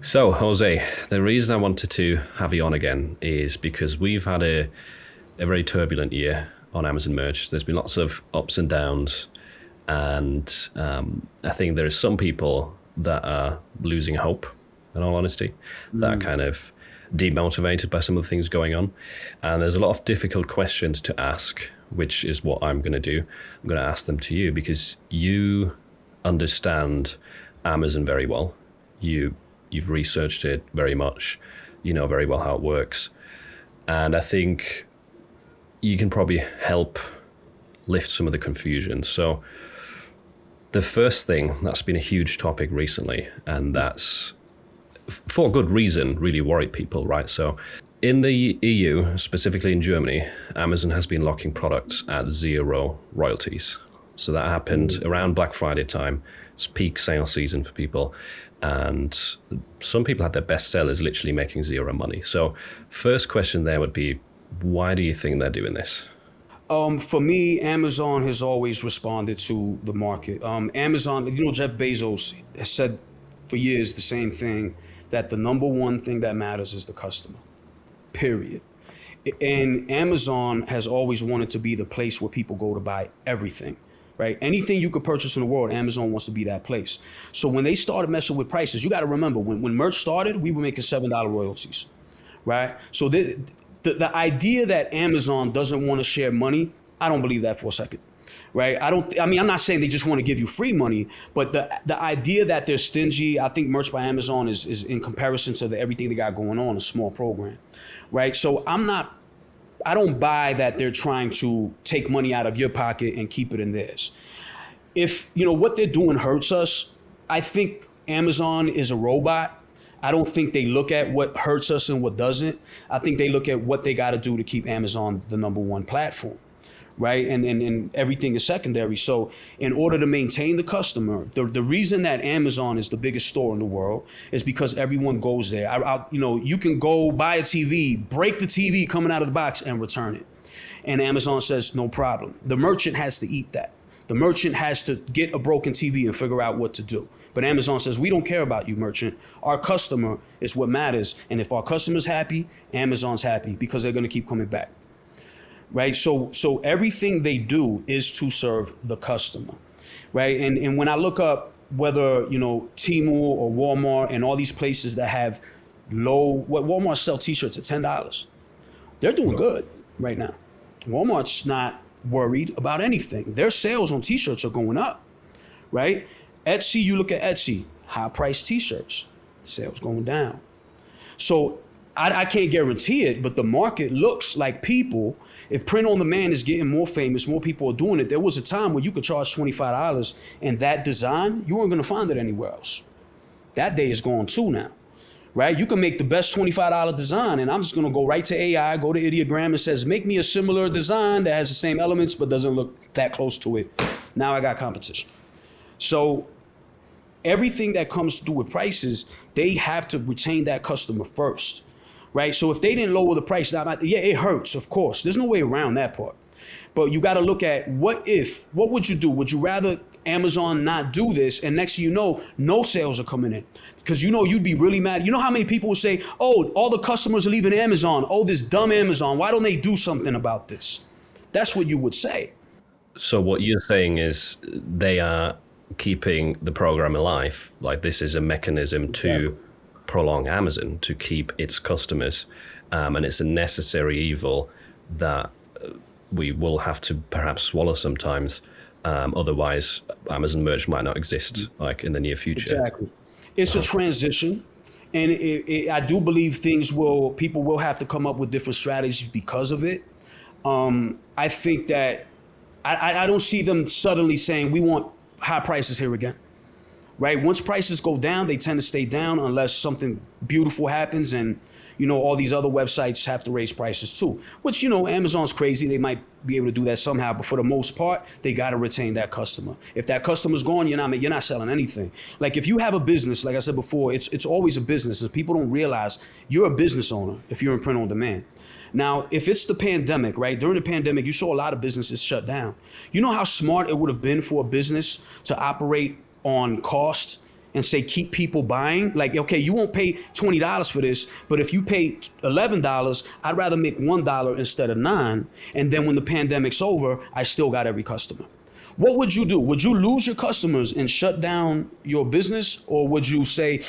So, Jose, the reason I wanted to have you on again is because we've had a very turbulent year on Amazon Merch. There's been lots of ups and downs, and I think there are some people that are losing hope, in all honesty, that are kind of demotivated by some of the things going on. And there's a lot of difficult questions to ask, which is what I'm going to do. I'm going to ask them to you because you understand Amazon very well. You've researched it very much. You know very well how it works. And I think you can probably help lift some of the confusion. So the first thing that's been a huge topic recently, and that's for good reason, really worried people, right? So in the EU, specifically in Germany, Amazon has been locking products at zero royalties. So that happened around Black Friday time. It's peak sales season for people. And some people had their best sellers literally making zero money. So first question there would be, why do you think they're doing this? For me, Amazon has always responded to the market. Amazon, Jeff Bezos has said for years the same thing, that the number one thing that matters is the customer, period. And Amazon has always wanted to be the place where people go to buy everything, right? Anything you could purchase in the world, Amazon wants to be that place. So when they started messing with prices, you got to remember, when merch started, we were making $7 royalties, right? So the idea that Amazon doesn't want to share money, I don't believe that for a second, right? I'm not saying they just want to give you free money, but the idea that they're stingy, I think Merch by Amazon is in comparison to everything they got going on, a small program, right? So I don't buy that they're trying to take money out of your pocket and keep it in theirs. If, what they're doing hurts us, I think Amazon is a robot. I don't think they look at what hurts us and what doesn't. I think they look at what they got to do to keep Amazon the number one platform, right? And everything is secondary. So in order to maintain the customer, the reason that Amazon is the biggest store in the world is because everyone goes there. You can go buy a TV, break the TV coming out of the box and return it. And Amazon says, no problem. The merchant has to eat that. The merchant has to get a broken TV and figure out what to do. But Amazon says, we don't care about you, merchant. Our customer is what matters. And if our customer's happy, Amazon's happy because they're going to keep coming back. Right? So everything they do is to serve the customer. Right? And when I look up whether, Temu or Walmart and all these places that have Walmart sell t-shirts at $10. They're doing good right now. Walmart's not worried about anything. Their sales on t-shirts are going up. Right? Etsy, you look at Etsy, high-priced t-shirts, sales going down. So I can't guarantee it, but the market looks like people, if print on demand is getting more famous, more people are doing it. There was a time where you could charge $25 and that design, you weren't going to find it anywhere else. That day is gone too now, right? You can make the best $25 design and I'm just going to go right to AI, go to Ideogram and says, make me a similar design that has the same elements but doesn't look that close to it. Now I got competition. So everything that comes to do with prices, they have to retain that customer first, right? So if they didn't lower the price, it hurts, of course. There's no way around that part. But you got to look at what would you do? Would you rather Amazon not do this and next thing you know, no sales are coming in? Because you'd be really mad. You know how many people would say, oh, all the customers are leaving Amazon. Oh, this dumb Amazon. Why don't they do something about this? That's what you would say. So what you're saying is they are keeping the program alive. Like this is a mechanism to prolong Amazon, to keep its customers. And it's a necessary evil that we will have to perhaps swallow sometimes. Otherwise, Amazon Merch might not exist like in the near future. Exactly. It's a transition. And I do believe people will have to come up with different strategies because of it. I think that I don't see them suddenly saying we want high prices here again, right? Once prices go down, they tend to stay down unless something beautiful happens and, all these other websites have to raise prices too, which, Amazon's crazy. They might be able to do that somehow, but for the most part, they got to retain that customer. If that customer's gone, you're not selling anything. Like if you have a business, like I said before, it's always a business and people don't realize you're a business owner if you're in print on demand. Now, if it's the pandemic, right? During the pandemic, you saw a lot of businesses shut down. You know how smart it would have been for a business to operate on cost and say, keep people buying. Like, okay, you won't pay $20 for this, but if you pay $11, I'd rather make $1 instead of 9. And then when the pandemic's over, I still got every customer. What would you do? Would you lose your customers and shut down your business? Or would you say,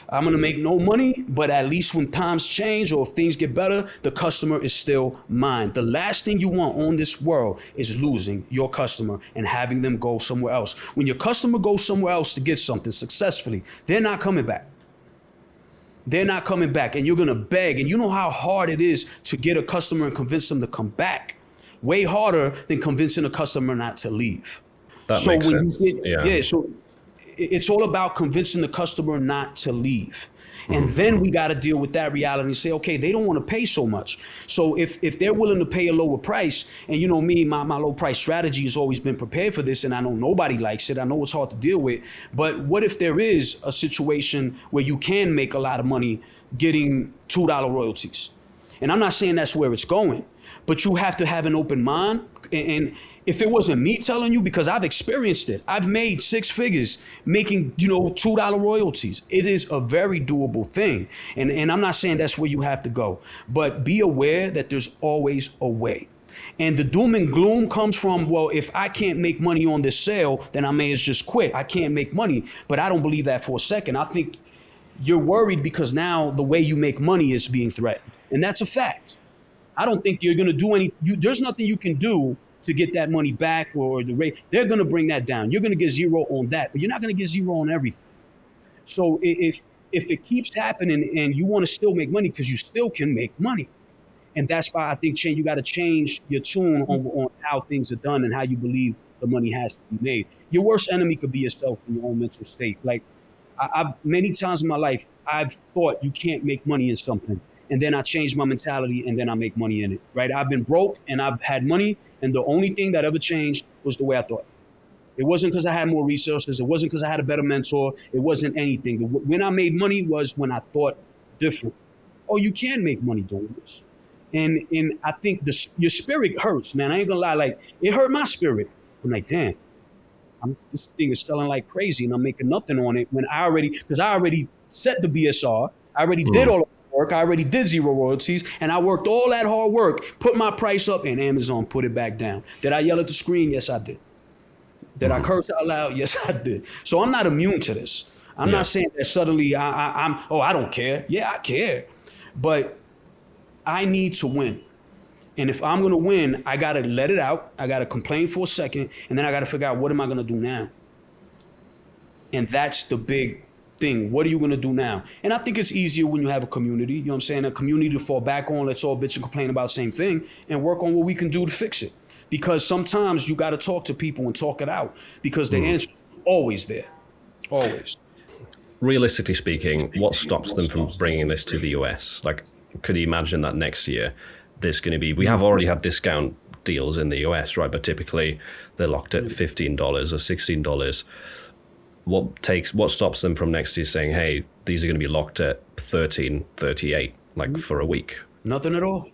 I'm going to make no money, but at least when times change or if things get better, the customer is still mine? The last thing you want on this world is losing your customer and having them go somewhere else. When your customer goes somewhere else to get something successfully, they're not coming back. They're not coming back, and you're going to beg. And you know how hard it is to get a customer and convince them to come back. Way harder than convincing a customer not to leave. That makes sense. So it's all about convincing the customer not to leave. And then we got to deal with that reality and say, okay, they don't want to pay so much. So if they're willing to pay a lower price, and you know me, my low price strategy has always been prepared for this, and I know nobody likes it. I know it's hard to deal with. But what if there is a situation where you can make a lot of money getting $2 royalties? And I'm not saying that's where it's going, but you have to have an open mind. And if it wasn't me telling you, because I've experienced it, I've made 6 figures making, $2 royalties. It is a very doable thing. And I'm not saying that's where you have to go, but be aware that there's always a way. And the doom and gloom comes from, well, if I can't make money on this sale, then I may as just quit. I can't make money. But I don't believe that for a second. I think you're worried because now the way you make money is being threatened. And that's a fact. I don't think you're going to do there's nothing you can do to get that money back or the rate. They're going to bring that down. You're going to get 0 on that, but you're not going to get 0 on everything. So if it keeps happening and you want to still make money, because you still can make money. And that's why I think, Shane, you got to change your tune on how things are done and how you believe the money has to be made. Your worst enemy could be yourself in your own mental state. Like I've many times in my life, I've thought you can't make money in something. And then I changed my mentality and then I make money in it, right? I've been broke and I've had money. And the only thing that ever changed was the way I thought. It wasn't because I had more resources. It wasn't because I had a better mentor. It wasn't anything. When I made money was when I thought different. Oh, you can make money doing this. And I think your spirit hurts, man. I ain't gonna lie. Like, it hurt my spirit. I'm like, damn, this thing is selling like crazy and I'm making nothing on it because I already set the BSR. I already did all of the work. I already did 0 royalties, and I worked all that hard work, put my price up, and Amazon put it back down. Did I yell at the screen? Yes, I did. Did I curse out loud? Yes, I did. So I'm not immune to this. I'm not saying that suddenly I don't care. Yeah, I care. But I need to win. And if I'm going to win, I got to let it out. I got to complain for a second, and then I got to figure out, what am I going to do now? And that's the big thing. What are you going to do now? And I think it's easier when you have a community, you know what I'm saying? A community to fall back on. Let's all bitch and complain about the same thing and work on what we can do to fix it. Because sometimes you got to talk to people and talk it out, because the answer is always there. Always. Realistically speaking, what stops them from bringing this to the US? Like, could you imagine that next year there's going to be, we have already had discount deals in the US, right? But typically they're locked at $15 or $16. What stops them from next year saying, hey, these are going to be locked at $13.38, like for a week? Nothing at all.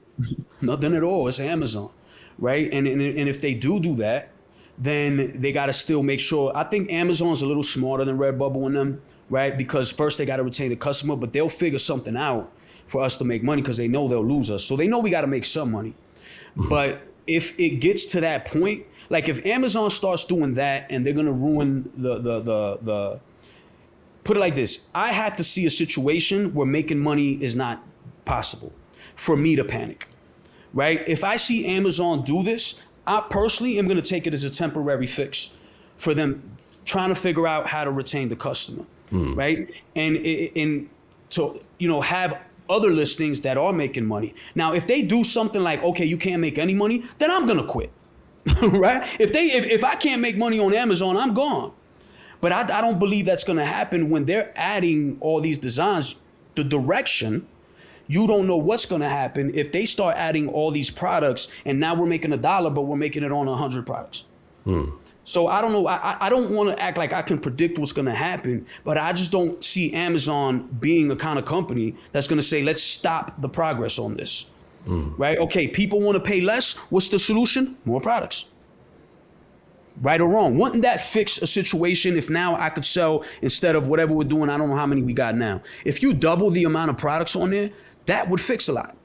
Nothing at all. It's Amazon, right? And if they do that, then they got to still make sure. I think Amazon's a little smarter than Redbubble and them, right? Because first they got to retain the customer, but they'll figure something out for us to make money, because they know they'll lose us. So they know we got to make some money. But if it gets to that point, like if Amazon starts doing that and they're going to ruin the put it like this, I have to see a situation where making money is not possible for me to panic, right? If I see Amazon do this, I personally am going to take it as a temporary fix for them trying to figure out how to retain the customer, right? And to, have other listings that are making money. Now, if they do something like, okay, you can't make any money, then I'm going to quit. Right? If I can't make money on Amazon, I'm gone. But I don't believe that's going to happen when they're adding all these designs. The direction, you don't know what's going to happen if they start adding all these products, and now we're making $1, but we're making it on 100 products. So I don't know. I don't want to act like I can predict what's going to happen, but I just don't see Amazon being the kind of company that's going to say, let's stop the progress on this. Right? Okay, people want to pay less. What's the solution? More products. Right or wrong? Wouldn't that fix a situation if now I could sell, instead of whatever we're doing, I don't know how many we got now. If you double the amount of products on there, that would fix a lot.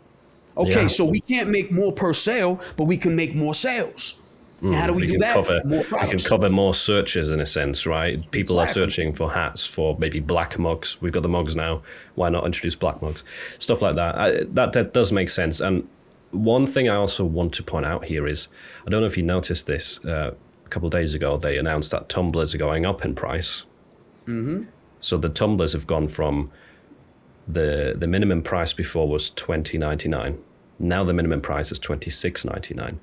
Okay, Yeah. so we can't make more per sale, but we can make more sales. And how do we do that? More We can products. cover more searches in a sense, right? People are Exactly. searching for hats, for maybe black mugs. We've got the mugs now. Why not introduce black mugs? Stuff like that. That does make sense. And one thing I also want to point out here is, I don't know if you noticed this, a couple of days ago, they announced that tumblers are going up in price. So the tumblers have gone from the minimum price before was $20.99. Now the minimum price is $26.99.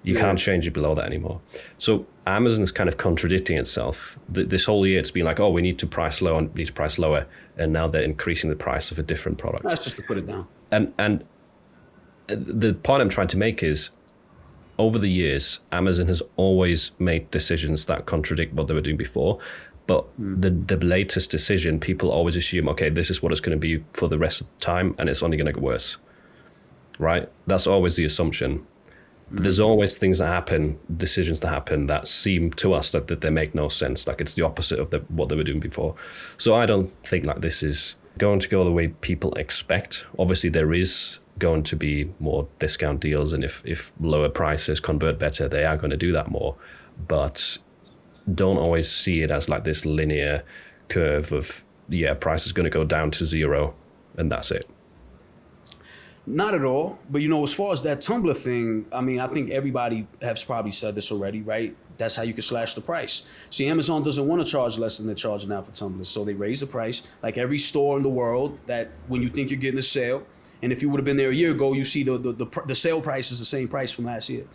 You can't change it below that anymore. So Amazon is kind of contradicting itself. This whole year it's been like, oh, we need to price low and need to price lower, and now they're increasing the price of a different product. That's just to put it down. And the point I'm trying to make is, over the years, Amazon has always made decisions that contradict what they were doing before. But the latest decision, people always assume, okay, this is what it's going to be for the rest of the time, and it's only going to get worse. Right? That's always the assumption. There's always things that happen, decisions that happen that seem to us that they make no sense. Like it's the opposite of what they were doing before. So I don't think like this is going to go the way people expect. Obviously, there is going to be more discount deals, and if lower prices convert better, they are going to do that more. But don't always see it as like this linear curve of, price is going to go down to zero, and that's it. Not at all. But as far as that Tumblr thing, I mean, I think everybody has probably said this already, right? That's how you can slash the price. See, Amazon doesn't want to charge less than they're charging now for tumblers. So they raise the price. Like every store in the world, that when you think you're getting a sale, and if you would have been there a year ago, you see the sale price is the same price from last year.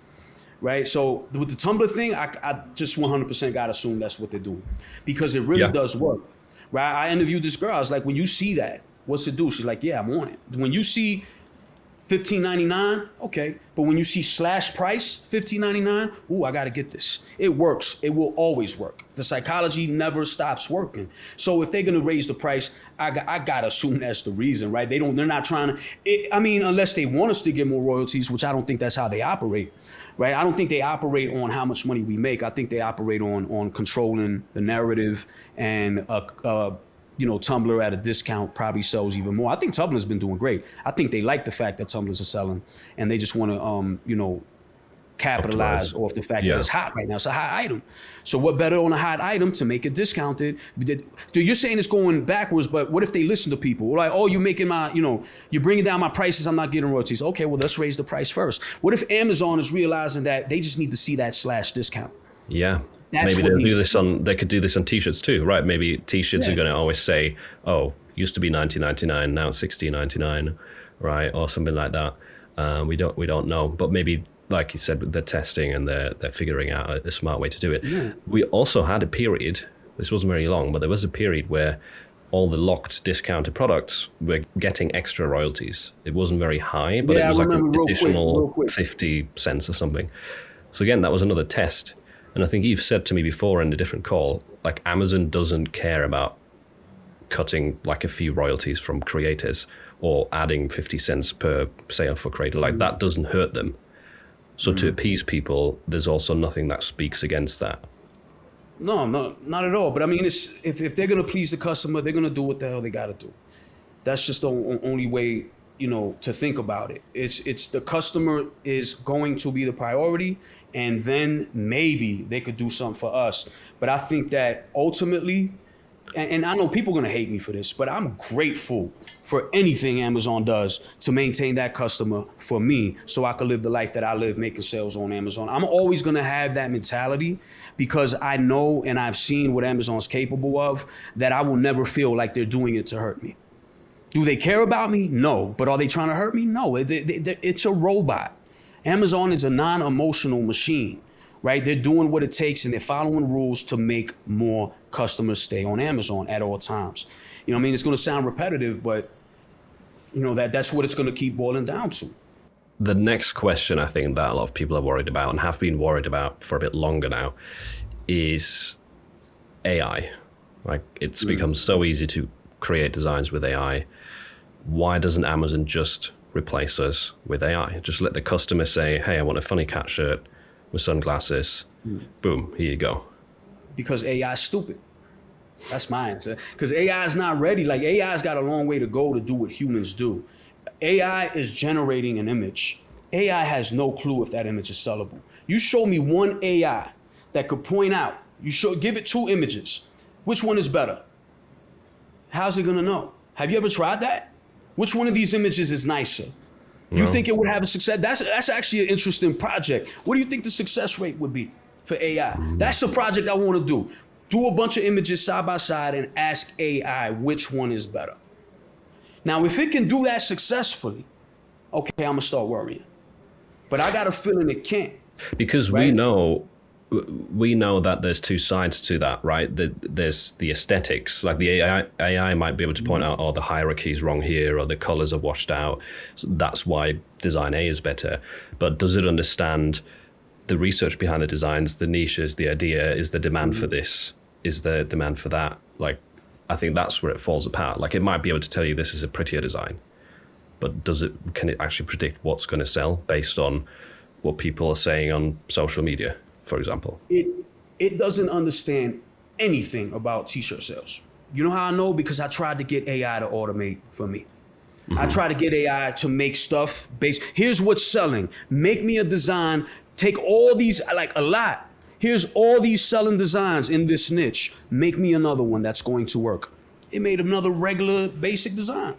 Right? So with the Tumblr thing, I just 100% got to assume that's what they're doing, because it really does work. Right? I interviewed this girl. I was like, when you see that, what's it do? She's like, yeah, I'm on it. When you see $15.99, okay. But when you see slash price, $15.99, ooh, I got to get this. It works. It will always work. The psychology never stops working. So if they're going to raise the price, I got to assume that's the reason, right? They're not trying to, unless they want us to get more royalties, which I don't think that's how they operate, right? I don't think they operate on how much money we make. I think they operate on controlling the narrative, and Tumblr at a discount probably sells even more. I think Tumblr's been doing great. I think they like the fact that Tumblrs are selling, and they just want to, capitalize off the fact that it's hot right now. It's a hot item. So what better on a hot item to make it discounted? You're saying it's going backwards, but what if they listen to people? Like, oh, you're making you're bringing down my prices. I'm not getting royalties. Okay, well, let's raise the price first. What if Amazon is realizing that they just need to see that slash discount? Yeah. That's maybe they could do this on t-shirts too, right? Maybe t-shirts are going to always say, oh, used to be $19.99, now it's $16.99, right? Or something like that. We don't know, but maybe, like you said, they're testing and they're figuring out a smart way to do it. Yeah. We also had a period, this wasn't very long, but there was a period where all the locked discounted products were getting extra royalties. It wasn't very high, but it was like an additional 50 cents or something. So again, that was another test. And I think you've said to me before in a different call, like Amazon doesn't care about cutting like a few royalties from creators or adding 50 cents per sale for creator. Like that doesn't hurt them. So to appease people, there's also nothing that speaks against that. No, not at all. But I mean, if they're going to please the customer, they're going to do what the hell they got to do. That's just the only way, to think about it. It's the customer is going to be the priority, and then maybe they could do something for us. But I think that ultimately, and I know people are going to hate me for this, but I'm grateful for anything Amazon does to maintain that customer for me, so I can live the life that I live, making sales on Amazon. I'm always going to have that mentality, because I know and I've seen what Amazon's capable of, that I will never feel like they're doing it to hurt me. Do they care about me? No. But are they trying to hurt me? No. It's a robot. Amazon is a non-emotional machine, right? They're doing what it takes, and they're following rules to make more customers stay on Amazon at all times. It's going to sound repetitive, but that's what it's going to keep boiling down to. The next question I think that a lot of people are worried about, and have been worried about for a bit longer now, is AI. Like, it's become so easy to create designs with AI. Why doesn't Amazon just replace us with AI? Just let the customer say, hey, I want a funny cat shirt. with sunglasses. Boom, here you go. Because AI is stupid. That's my answer. Because AI is not ready. Like AI's got a long way to go to do what humans do. AI is generating an image. AI has no clue if that image is sellable. You show me one AI that could point out, give it 2 images. Which one is better? How's it gonna know? Have you ever tried that? Which one of these images is nicer? You think it would have a success? That's actually an interesting project. What do you think the success rate would be for AI? That's a project I want to do. Do a bunch of images side by side and ask AI which one is better. Now, if it can do that successfully, okay, I'm gonna start worrying. But I got a feeling it can't. Because right? we know that there's 2 sides to that, right? There's the aesthetics, like the AI might be able to point out, oh, the hierarchy is wrong here, or the colors are washed out. So that's why design A is better. But does it understand the research behind the designs, the niches, the idea? Is the demand for this? Is there demand for that? Like, I think that's where it falls apart. Like, it might be able to tell you this is a prettier design, but can it actually predict what's going to sell based on what people are saying on social media, for example? It doesn't understand anything about t-shirt sales. You know how I know? Because I tried to get AI to automate for me. I tried to get AI to make stuff based. Here's what's selling. Make me a design. Take all these, like a lot. Here's all these selling designs in this niche. Make me another one that's going to work. It made another regular basic design.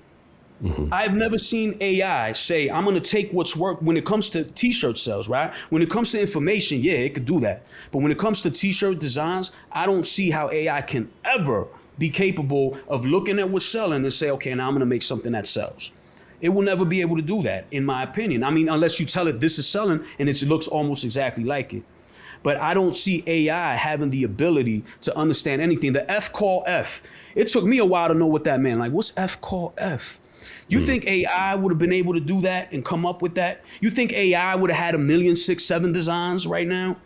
I've never seen AI say, I'm going to take what's worked when it comes to t-shirt sales, right? When it comes to information, yeah, it could do that. But when it comes to t-shirt designs, I don't see how AI can ever be capable of looking at what's selling and say, okay, now I'm going to make something that sells. It will never be able to do that, in my opinion. I mean, unless you tell it this is selling and it looks almost exactly like it. But I don't see AI having the ability to understand anything. The F call F. It took me a while to know what that meant. Like, what's F call F? You think AI would have been able to do that and come up with that? You think AI would have had 1 million, 6, 7 designs right now?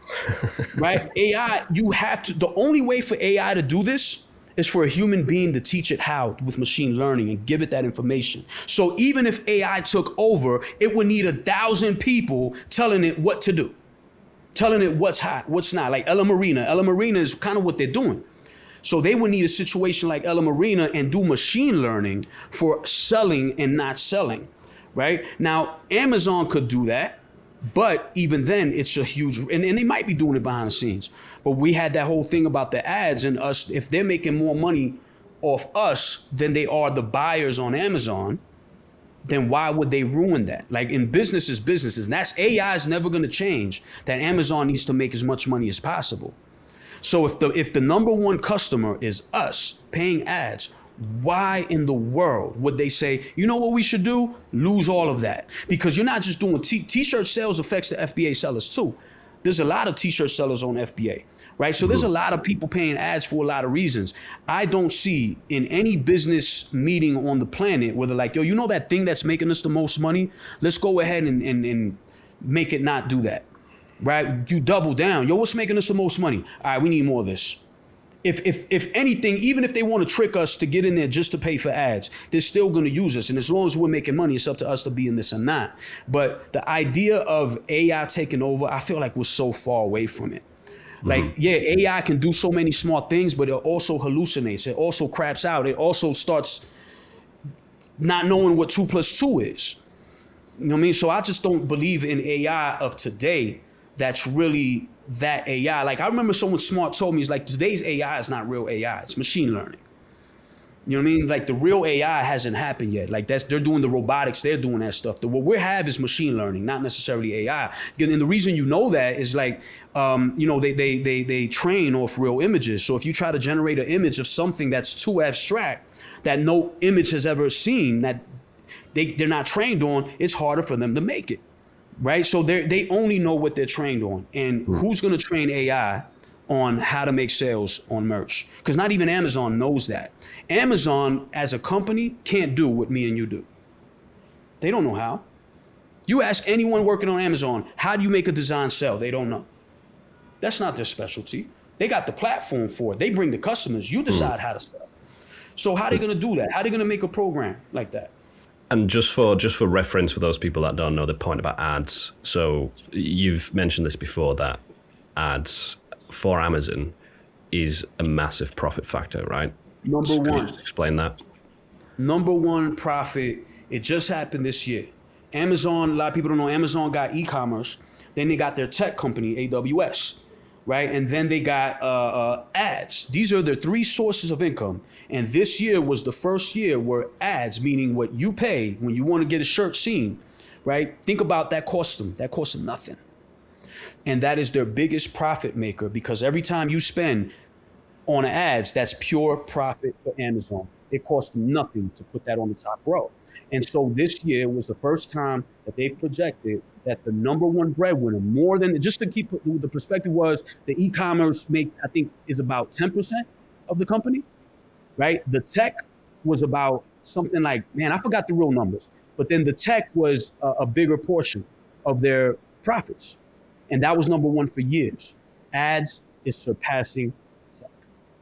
Right? AI, you have to, the only way for AI to do this is for a human being to teach it how with machine learning and give it that information. So even if AI took over, it would need 1,000 people telling it what to do, telling it what's hot, what's not. Like Ella Marina. Ella Marina is kind of what they're doing. So they would need a situation like Ella Marina and do machine learning for selling and not selling, right? Now, Amazon could do that, but even then it's a huge, and they might be doing it behind the scenes. But we had that whole thing about the ads and us, if they're making more money off us than they are the buyers on Amazon, then why would they ruin that? Like in businesses, and that's AI is never going to change, that Amazon needs to make as much money as possible. So if the number one customer is us paying ads, why in the world would they say, you know what we should do? Lose all of that. Because you're not just doing t-shirt sales affects the FBA sellers too. There's a lot of t-shirt sellers on FBA, right? So there's a lot of people paying ads for a lot of reasons. I don't see in any business meeting on the planet where they're like, yo, you know that thing that's making us the most money? Let's go ahead and make it not do that. Right? You double down. Yo, what's making us the most money? All right, we need more of this. If anything, even if they want to trick us to get in there just to pay for ads, they're still going to use us. And as long as we're making money, it's up to us to be in this or not. But the idea of AI taking over, I feel like we're so far away from it. Like, yeah, AI can do so many smart things, but it also hallucinates. It also craps out. It also starts not knowing what 2 + 2 is. You know what I mean? So I just don't believe in AI of today that's really that AI. Like I remember someone smart told me, it's like today's AI is not real AI, it's machine learning. You know what I mean? Like the real AI hasn't happened yet. Like they're doing the robotics, they're doing that stuff. What we have is machine learning, not necessarily AI. And the reason you know that is like, you know, they train off real images. So if you try to generate an image of something that's too abstract, that no image has ever seen, that they're not trained on, it's harder for them to make it. Right? So they only know what they're trained on. And who's going to train AI on how to make sales on merch? Because not even Amazon knows that. Amazon as a company can't do what me and you do. They don't know how. You ask anyone working on Amazon, how do you make a design sell? They don't know. That's not their specialty. They got the platform for it. They bring the customers. You decide how to sell. So how are they going to do that? How are they going to make a program like that? And just for reference for those people that don't know the point about ads, so you've mentioned this before that ads for Amazon is a massive profit factor, right? Number Can you one. just explain that? Number one profit, it just happened this year. Amazon, a lot of people don't know, Amazon got e-commerce, then they got their tech company, AWS, right? And then they got ads. These are their three sources of income. And this year was the first year where ads, meaning what you pay when you want to get a shirt seen, right? Think about that cost them. That cost them nothing. And that is their biggest profit maker, because every time you spend on ads, that's pure profit for Amazon. It costs nothing to put that on the top row. And so this year was the first time that they've projected that the number one breadwinner, more than, just to keep the perspective, was the e-commerce I think is about 10% of the company, right? The tech was about something like, man, I forgot the real numbers, but then the tech was a bigger portion of their profits. And that was number one for years. Ads is surpassing tech.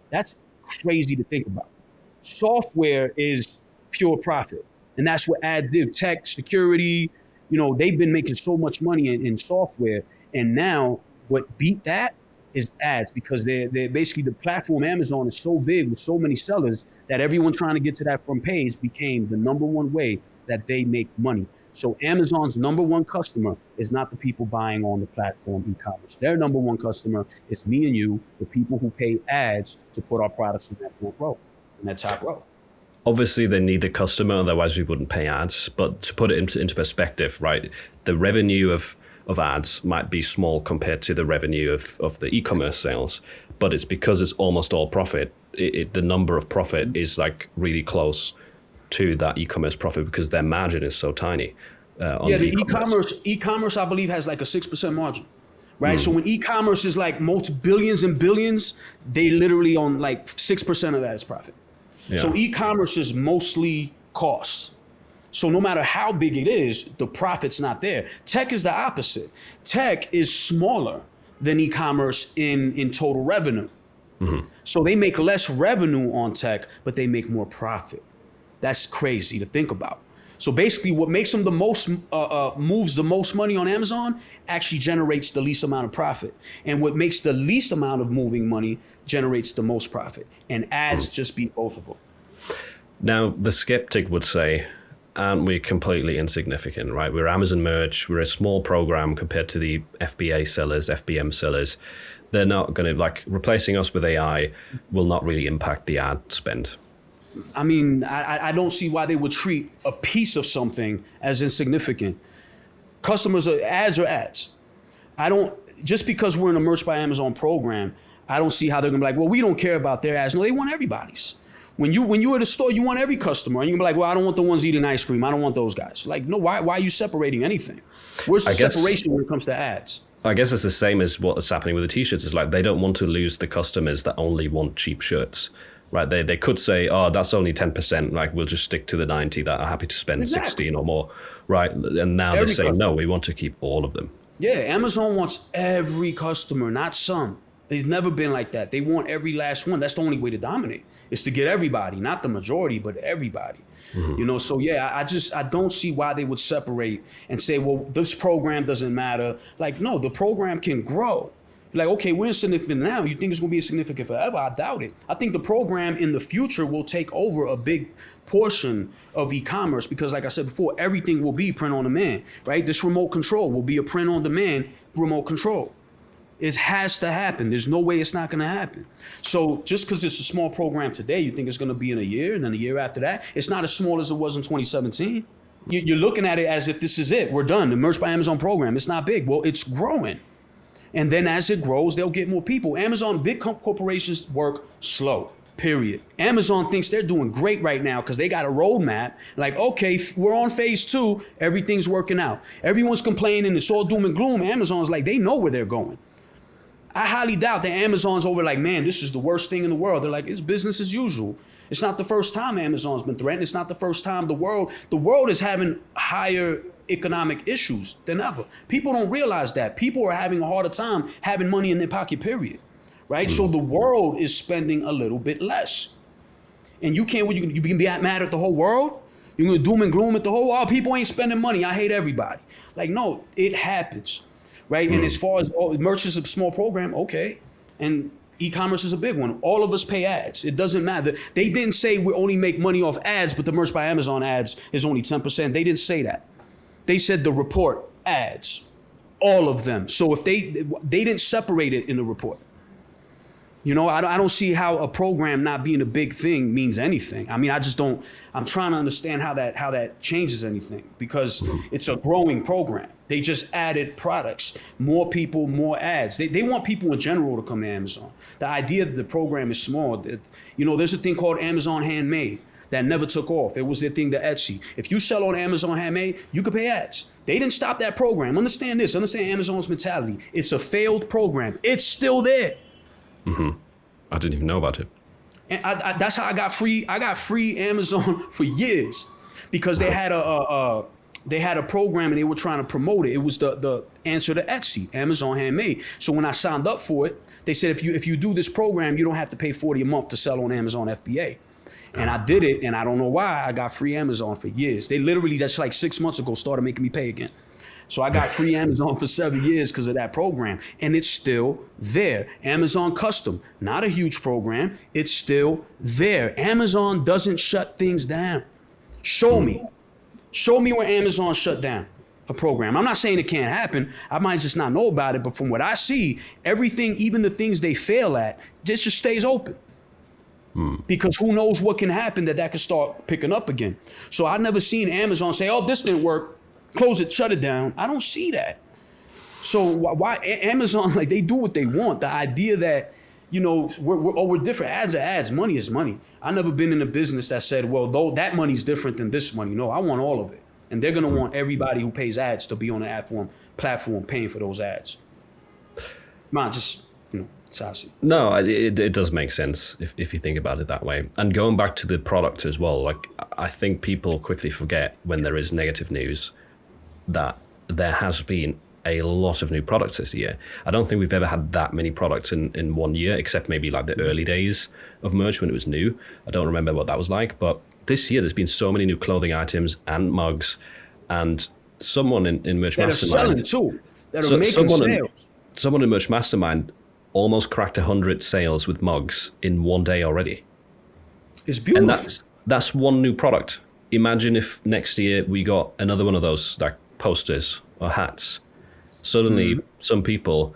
That's crazy to think about. Software is pure profit. And that's what ad did. Tech, security, they've been making so much money in software. And now what beat that is ads, because they're basically, the platform Amazon is so big with so many sellers that everyone trying to get to that front page became the number one way that they make money. So Amazon's number one customer is not the people buying on the platform e-commerce. Their number one customer is me and you, the people who pay ads to put our products in that front row, in that top row. Obviously, they need the customer, otherwise we wouldn't pay ads. But to put it into perspective, right, the revenue of ads might be small compared to the revenue of the e-commerce sales, but it's because it's almost all profit. The number of profit is like really close to that e-commerce profit because their margin is so tiny. The e-commerce, I believe, has like a 6% margin, right? So when e-commerce is like multi-billions and billions, they literally own like 6% of that is profit. Yeah. So e-commerce is mostly costs. So no matter how big it is, the profit's not there. Tech is the opposite. Tech is smaller than e-commerce in total revenue. Mm-hmm. So they make less revenue on tech, but they make more profit. That's crazy to think about. So basically what makes them the most, moves the most money on Amazon actually generates the least amount of profit. And what makes the least amount of moving money generates the most profit. And ads just beat both of them. Now, the skeptic would say, aren't we completely insignificant, right? We're Amazon Merch. We're a small program compared to the FBA sellers, FBM sellers. They're not going to, like, replacing us with AI will not really impact the ad spend. I mean, I don't see why they would treat a piece of something as insignificant. Customers are ads. Just because we're in a Merch by Amazon program, I don't see how they're gonna be like, well, we don't care about their ads. No, they want everybody's. When you're at a store, you want every customer, and you're gonna be like, well, I don't want the ones eating ice cream. I don't want those guys. Like, no, why are you separating anything? Where's the separation when it comes to ads? I guess it's the same as what's happening with the t-shirts. It's like they don't want to lose the customers that only want cheap shirts. Right, they could say, oh, that's only 10%. Like, we'll just stick to the 90 that are happy to spend 16 or more. Right, and now they're saying, no, we want to keep all of them. Yeah, Amazon wants every customer, not some. They've never been like that. They want every last one. That's the only way to dominate, is to get everybody, not the majority, but everybody. Mm-hmm. So yeah, I don't see why they would separate and say, well, this program doesn't matter. Like, no, the program can grow. Like, okay, we're insignificant now. You think it's going to be insignificant forever? I doubt it. I think the program in the future will take over a big portion of e-commerce because, like I said before, everything will be print on demand, right? This remote control will be a print on demand remote control. It has to happen. There's no way it's not going to happen. So just because it's a small program today, you think it's going to be in a year, and then a year after that, it's not as small as it was in 2017. You're looking at it as if this is it. We're done. The Merch by Amazon program, it's not big. Well, it's growing. And then as it grows, they'll get more people. Amazon, big corporations work slow, period. Amazon thinks they're doing great right now because they got a roadmap. Like, okay, we're on phase 2. Everything's working out. Everyone's complaining. It's all doom and gloom. Amazon's like, they know where they're going. I highly doubt that Amazon's over like, man, this is the worst thing in the world. They're like, it's business as usual. It's not the first time Amazon's been threatened. It's not the first time the world is having higher economic issues than ever. People don't realize that. People are having a harder time having money in their pocket, period. Right? So the world is spending a little bit less. And you can be mad at the whole world? You're gonna doom and gloom at the whole, oh, people ain't spending money. I hate everybody. Like, no, it happens, right? And as far as merch is a small program, okay. And e-commerce is a big one. All of us pay ads. It doesn't matter. They didn't say we only make money off ads, but the merch by Amazon ads is only 10%. They didn't say that. They said the report ads, all of them. So if they didn't separate it in the report. You know, I don't see how a program not being a big thing means anything. I mean, I just don't. I'm trying to understand how that changes anything, because it's a growing program. They just added products, more people, more ads. They want people in general to come to Amazon. The idea that the program is small, you know, there's a thing called Amazon Handmade that never took off. It was their thing to Etsy. If you sell on Amazon Handmade, you could pay ads. They didn't stop that program. Understand this. Understand Amazon's mentality. It's a failed program. It's still there. I didn't even know about it. And that's how I got free. I got free Amazon for years, because they had a program and they were trying to promote it. It was the answer to Etsy, Amazon Handmade. So when I signed up for it, they said if you do this program, you don't have to pay $40 a month to sell on Amazon FBA. And I did it, and I don't know why I got free Amazon for years. They literally just like 6 months ago started making me pay again. So I got free Amazon for 7 years because of that program, and it's still there. Amazon Custom, not a huge program, it's still there. Amazon doesn't shut things down. Show me where Amazon shut down a program. I'm not saying it can't happen. I might just not know about it, but from what I see, everything, even the things they fail at, just stays open. Because who knows what can happen that can start picking up again. So I've never seen Amazon say, oh, this didn't work. Close it, shut it down. I don't see that. So why Amazon, like, they do what they want. The idea that, you know, we're different. Ads are ads. Money is money. I've never been in a business that said, well, though that money's different than this money. No, I want all of it. And they're going to want everybody who pays ads to be on the platform paying for those ads. Man, just, you know, it's how I see it. No, it does make sense if you think about it that way. And going back to the product as well, like, I think people quickly forget when there is negative news that there has been a lot of new products this year. I don't think we've ever had that many products in 1 year, except maybe like the early days of merch when it was new. I don't remember what that was like, but this year there's been so many new clothing items and mugs, and someone in Merch that Mastermind... are selling too, that are making sales. Someone in Merch Mastermind almost cracked 100 sales with mugs in 1 day already. It's beautiful. And that's one new product. Imagine if next year we got another one of those, like, posters or hats. Suddenly some people,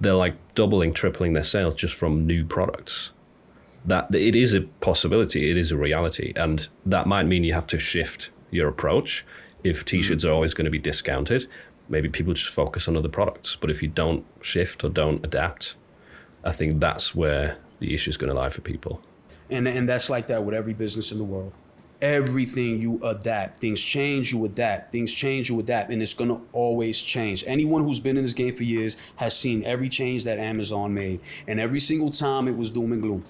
they're like doubling, tripling their sales just from new products. That it is a possibility, it is a reality, and that might mean you have to shift your approach. If t-shirts are always going to be discounted, maybe people just focus on other products. But if you don't shift or don't adapt, I think that's where the issue is going to lie for people. And that's like that with every business in the world. Everything you adapt. Things change, you adapt. Things change, you adapt. And it's going to always change. Anyone who's been in this game for years has seen every change that Amazon made. And every single time it was doom and gloom.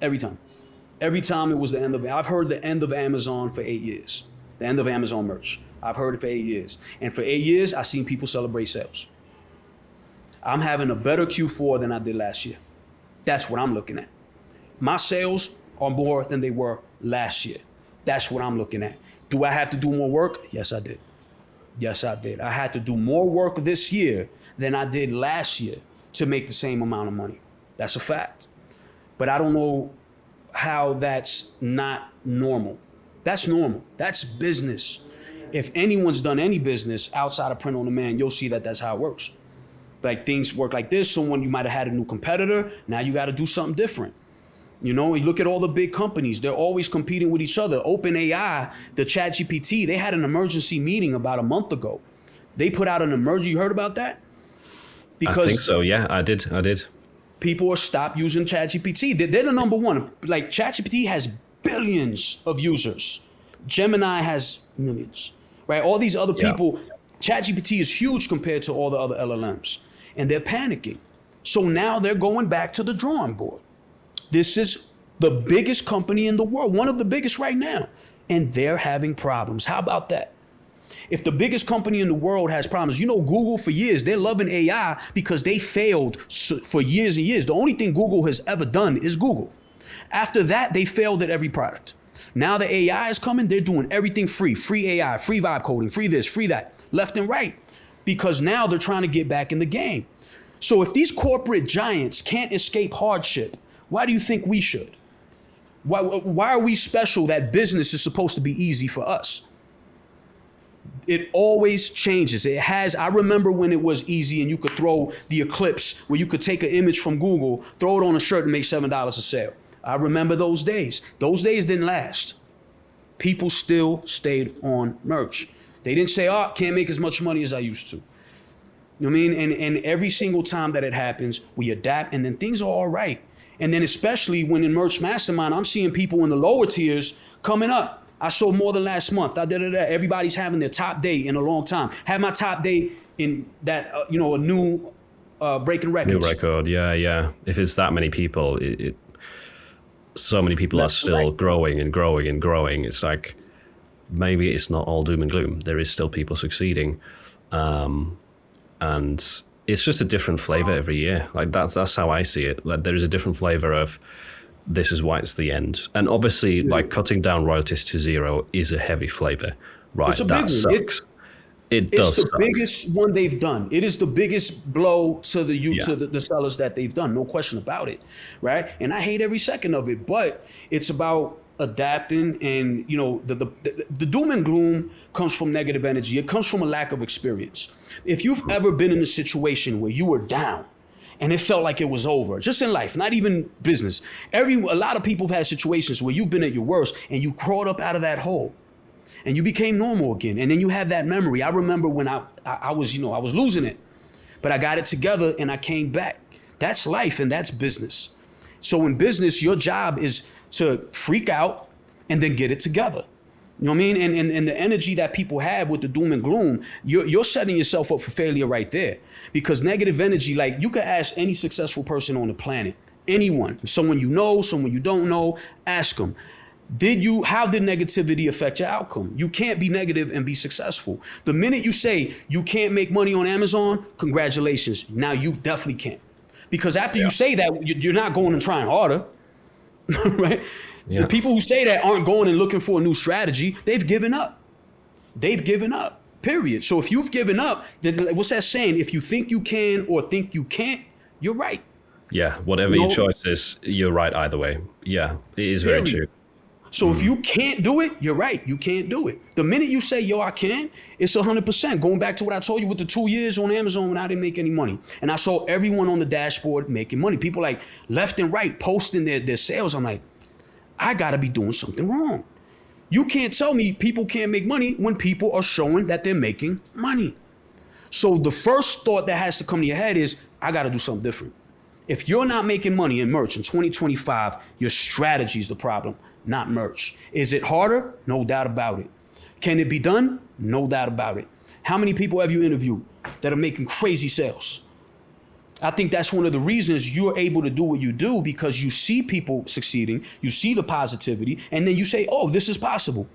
Every time. Every time it was the end of it. I've heard the end of Amazon for 8 years. The end of Amazon merch. I've heard it for 8 years. And for 8 years, I've seen people celebrate sales. I'm having a better Q4 than I did last year. That's what I'm looking at. My sales are more than they were last year. That's what I'm looking at. Do I have to do more work? Yes, I did. Yes, I did. I had to do more work this year than I did last year to make the same amount of money. That's a fact. But I don't know how that's not normal. That's normal. That's business. If anyone's done any business outside of print on demand, you'll see that that's how it works. Like, things work like this. Someone, you might have had a new competitor. Now you got to do something different. You know, you look at all the big companies, they're always competing with each other. OpenAI, the ChatGPT, they had an emergency meeting about a month ago. They put out an emergency, you heard about that? Because I think so, yeah, I did. People are stopped using ChatGPT. They're the number one. Like, ChatGPT has billions of users. Gemini has millions, right? All these other people, ChatGPT is huge compared to all the other LLMs. And they're panicking. So now they're going back to the drawing board. This is the biggest company in the world, one of the biggest right now, and they're having problems. How about that? If the biggest company in the world has problems, you know, Google for years, they're loving AI because they failed for years and years. The only thing Google has ever done is Google. After that, they failed at every product. Now the AI is coming, they're doing everything free. Free AI, free vibe coding, free this, free that, left and right. Because now they're trying to get back in the game. So if these corporate giants can't escape hardship, why do you think we should? Why are we special that business is supposed to be easy for us? It always changes. It has. I remember when it was easy and you could throw the Eclipse where you could take an image from Google, throw it on a shirt and make $7 a sale. I remember those days. Those days didn't last. People still stayed on merch. They didn't say, oh, can't make as much money as I used to. You know what I mean? And every single time that it happens, we adapt and then things are all right. And then especially when in Merch Mastermind, I'm seeing people in the lower tiers coming up. I sold more than last month. Everybody's having their top day in a long time. Had my top day in that, a new breaking records. New record, yeah. If it's that many people, so many people are still growing and growing and growing. It's like, maybe it's not all doom and gloom. There is still people succeeding. And it's just a different flavor every year. Like that's how I see it. Like there is a different flavor of, this is why it's the end. And obviously, like cutting down royalties to zero is a heavy flavor, right? It's a that big sucks. It's the biggest one they've done. It is the biggest blow to the sellers that they've done, no question about it, right? And I hate every second of it, but it's about adapting. And the doom and gloom comes from negative energy. It comes from a lack of experience. If you've ever been in a situation where you were down and it felt like it was over, just in life, not even business. A lot of people have had situations where you've been at your worst and you crawled up out of that hole and you became normal again. And then you have that memory. I remember when I was losing it, but I got it together and I came back. That's life and that's business. So in business, your job is to freak out and then get it together. You know what I mean? And the energy that people have with the doom and gloom, you're setting yourself up for failure right there. Because negative energy, like you could ask any successful person on the planet, anyone, someone you know, someone you don't know, ask them, how did negativity affect your outcome? You can't be negative and be successful. The minute you say you can't make money on Amazon, congratulations. Now you definitely can't. Because after you say that, you're not going and trying harder, right? Yeah. The people who say that aren't going and looking for a new strategy. They've given up. They've given up, period. So if you've given up, then what's that saying? If you think you can or think you can't, you're right. Yeah, whatever your choice is, you're right either way. Yeah, it is very true. So if you can't do it, you're right. You can't do it. The minute you say, yo, I can, it's 100%. Going back to what I told you with the 2 years on Amazon when I didn't make any money. And I saw everyone on the dashboard making money. People like left and right posting their sales. I'm like, I got to be doing something wrong. You can't tell me people can't make money when people are showing that they're making money. So the first thought that has to come to your head is, I got to do something different. If you're not making money in merch in 2025, your strategy is the problem, not merch. Is it harder? No doubt about it. Can it be done? No doubt about it. How many people have you interviewed that are making crazy sales? I think that's one of the reasons you're able to do what you do, because you see people succeeding, you see the positivity, and then you say, oh, this is possible,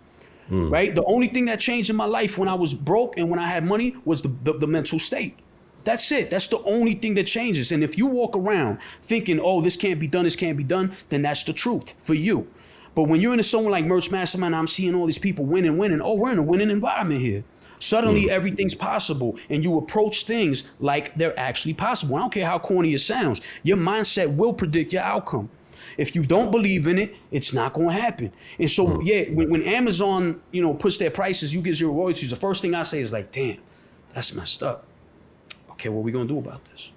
right? The only thing that changed in my life when I was broke and when I had money was the mental state. That's it. That's the only thing that changes. And if you walk around thinking, oh, this can't be done, then that's the truth for you. But when you're in someone like Merch Mastermind, I'm seeing all these people winning. Oh, we're in a winning environment here. Suddenly everything's possible, and you approach things like they're actually possible. I don't care how corny it sounds. Your mindset will predict your outcome. If you don't believe in it, it's not going to happen. And so, when Amazon, puts their prices, you get zero royalties. The first thing I say is like, damn, that's messed up. Okay, what are we going to do about this?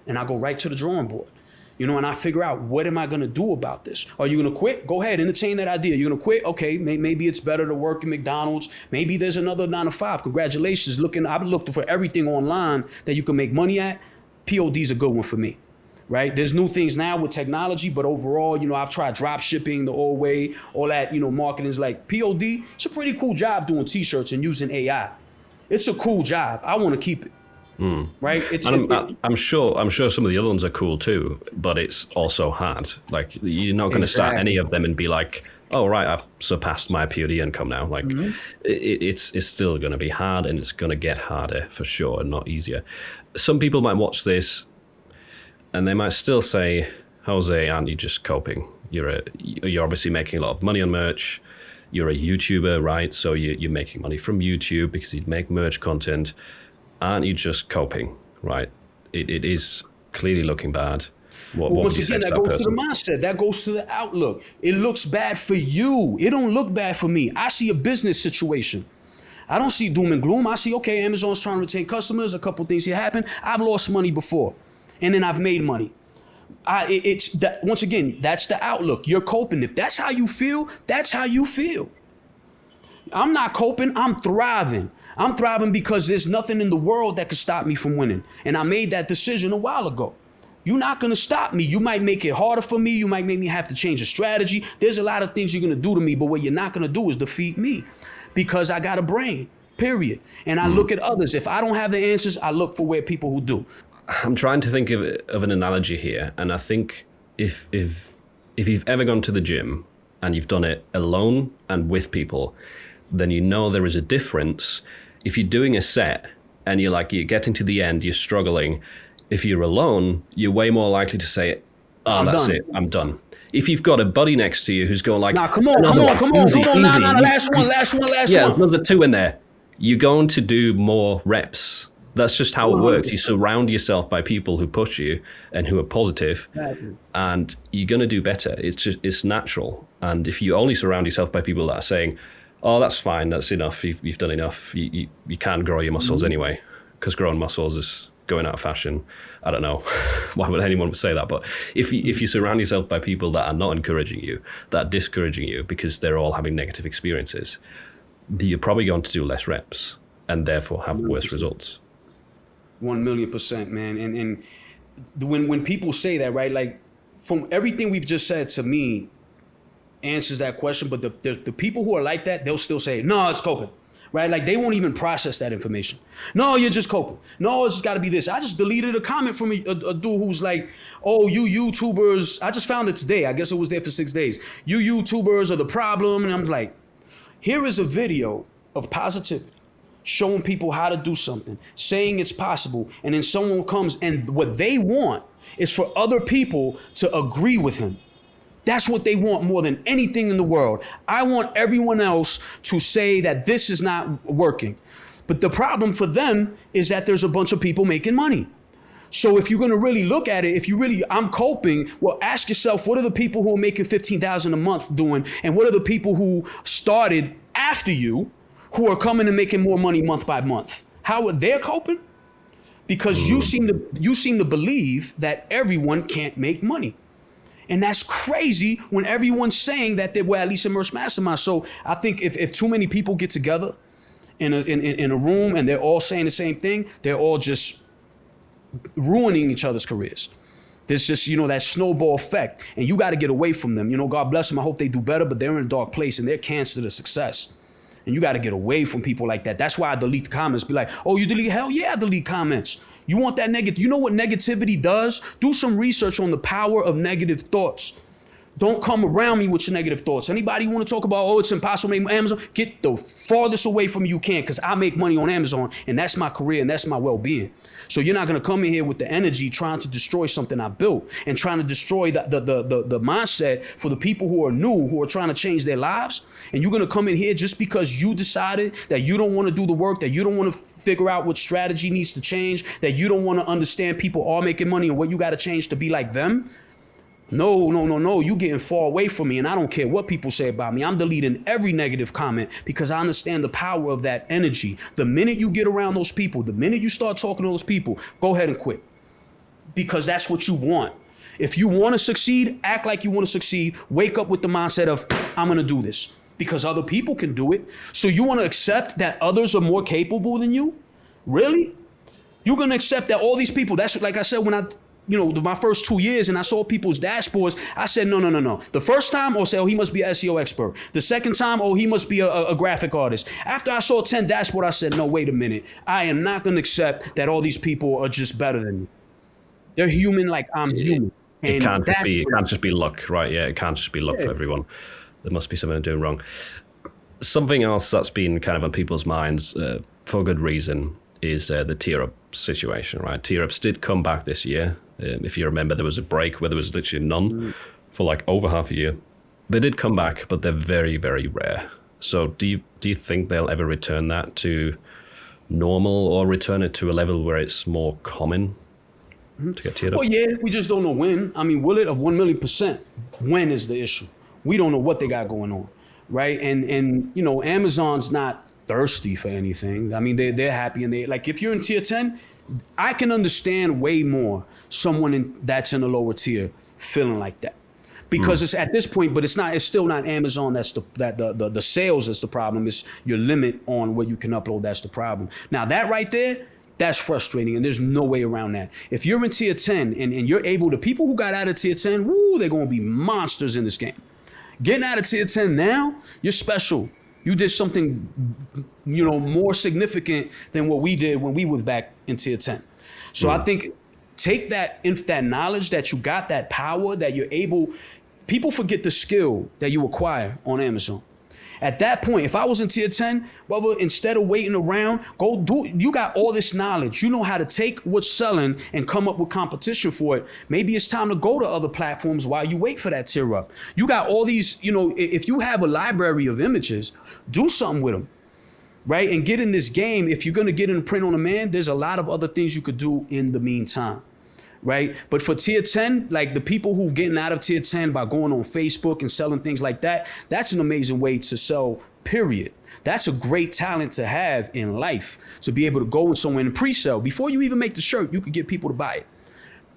And I go right to the drawing board. And I figure out, what am I going to do about this? Are you going to quit? Go ahead, entertain that idea. You're going to quit? Okay, maybe it's better to work at McDonald's. Maybe there's another 9 to 5. Congratulations. I've looked for everything online that you can make money at. POD's a good one for me, right? There's new things now with technology, but overall, I've tried drop shipping the old way, all that, marketing is like POD. It's a pretty cool job doing t-shirts and using AI. It's a cool job. I want to keep it. Right. I'm sure some of the other ones are cool too, but it's also hard. Like, you're not going to start any of them and be like, oh, right, I've surpassed my POD income now. Like, it's still going to be hard, and it's going to get harder for sure, and not easier. Some people might watch this and they might still say, Jose, aren't you just coping? You're obviously making a lot of money on merch. you're a YouTuber, right? So you're making money from YouTube because you make merch content. Aren't you just coping, right? It is clearly looking bad. What would Once you say again, to that that goes to the person? mindset. That goes to the outlook. It looks bad for you. It don't look bad for me. I see a business situation. I don't see doom and gloom. I see, okay, Amazon's trying to retain customers. A couple things here happen. I've lost money before, and then I've made money. It's that, once again, that's the outlook. You're coping. If that's how you feel, that's how you feel. I'm not coping. I'm thriving. I'm thriving because there's nothing in the world that could stop me from winning. And I made that decision a while ago. You're not going to stop me. You might make it harder for me. You might make me have to change a strategy. There's a lot of things you're going to do to me, but what you're not going to do is defeat me because I got a brain, period. And I look at others. If I don't have the answers, I look for where people who do. I'm trying to think of an analogy here, and I think if you've ever gone to the gym and you've done it alone and with people, then you know there is a difference. If you're doing a set and you're getting to the end, you're struggling. If you're alone, you're way more likely to say, "Oh, that's done. it, I'm done." If you've got a buddy next to you who's going like, Nah, come on. Easy. Nah, last one. Yeah, there's another 2 in there. You're going to do more reps. That's just how it works. You surround yourself by people who push you and who are positive, and you're going to do better. It's natural. And if you only surround yourself by people that are saying, "Oh, that's fine, that's enough, you've done enough, you can't grow your muscles anyway," because growing muscles is going out of fashion. I don't know why would anyone say that, but if you surround yourself by people that are not encouraging you, that are discouraging you because they're all having negative experiences, you're probably going to do less reps and therefore have worse results. 1,000,000%, man. And when people say that, right, like from everything we've just said, to me answers that question. But the people who are like that, they'll still say, "No, it's coping." Right? Like they won't even process that information. "No, you're just coping. No, it's just got to be this." I just deleted a comment from a dude who's like, "Oh, you YouTubers," I just found it today. I guess it was there for 6 days. "You YouTubers are the problem." And I'm like, here is a video of positivity, showing people how to do something, saying it's possible. And then someone comes and what they want is for other people to agree with him. That's what they want more than anything in the world. I want everyone else to say that this is not working. But the problem for them is that there's a bunch of people making money. So if you're going to really look at it, I'm coping, well, ask yourself, what are the people who are making $15,000 a month doing? And what are the people who started after you who are coming and making more money month by month? How are they coping? Because you seem to believe that everyone can't make money. And that's crazy when everyone's saying that they were at least immersed mastermind. So I think if too many people get together in a room and they're all saying the same thing, they're all just ruining each other's careers. There's just, that snowball effect. And you got to get away from them. God bless them. I hope they do better, but they're in a dark place and they're cancer to success. And you got to get away from people like that. That's why I delete the comments. Be like, "Oh, you delete?" Hell yeah, I delete comments. You want that negative? You know what negativity does? Do some research on the power of negative thoughts. Don't come around me with your negative thoughts. Anybody want to talk about, "Oh, it's impossible to make Amazon"? Get the farthest away from me you can, because I make money on Amazon and that's my career and that's my well-being. So you're not going to come in here with the energy trying to destroy something I built and trying to destroy the mindset for the people who are new, who are trying to change their lives. And you're going to come in here just because you decided that you don't want to do the work, that you don't want to figure out what strategy needs to change, that you don't want to understand people are making money and what you got to change to be like them. No. You getting far away from me, and I don't care what people say about me. I'm deleting every negative comment because I understand the power of that energy. The minute you get around those people, the minute you start talking to those people, go ahead and quit. Because that's what you want. If you want to succeed, act like you want to succeed. Wake up with the mindset of, "I'm going to do this because other people can do it." So you want to accept that others are more capable than you? Really? You're going to accept that all these people, that's like I said, when my first 2 years and I saw people's dashboards, I said, no. The first time, I'll say, "Oh, he must be an SEO expert." The second time, "Oh, he must be a graphic artist." After I saw 10 dashboards, I said, "No, wait a minute. I am not going to accept that all these people are just better than me. They're human like I'm human." It can't just be luck, right? Yeah, it can't just be luck for everyone. There must be something I'm doing wrong. Something else that's been kind of on people's minds for good reason is the tier up situation, right? Tier ups did come back this year. If you remember, there was a break where there was literally none for like over half a year. They did come back, but they're very, very rare. So do you think they'll ever return that to normal, or return it to a level where it's more common to get tiered up? Well, yeah, we just don't know when. I mean, will it of 1,000,000%? When is the issue? We don't know what they got going on, right? And you know, Amazon's not thirsty for anything. I mean, they're happy, and they like, if you're in tier 10, I can understand way more someone that's in a lower tier feeling like that. Because it's at this point, but it's still not Amazon that's the sales that's the problem. It's your limit on what you can upload that's the problem. Now that right there, that's frustrating, and there's no way around that. If you're in tier 10 and you're able to, people who got out of tier 10, woo, they're gonna be monsters in this game. Getting out of tier 10 now, you're special. You did something, you know, more significant than what we did when we were back in tier 10. So I think take that knowledge that you got, that power that you're able. People forget the skill that you acquire on Amazon. At that point, if I was in tier 10, brother, instead of waiting around, go do. You got all this knowledge. You know how to take what's selling and come up with competition for it. Maybe it's time to go to other platforms while you wait for that tier up. You got all these, you know, if you have a library of images, do something with them, right? And get in this game. If you're going to get in print on demand, there's a lot of other things you could do in the meantime. Right? But for tier 10, like the people who've getting out of tier 10 by going on Facebook and selling things like that, that's an amazing way to sell, period. That's a great talent to have in life, to be able to go in somewhere and pre-sell. Before you even make the shirt, you could get people to buy it,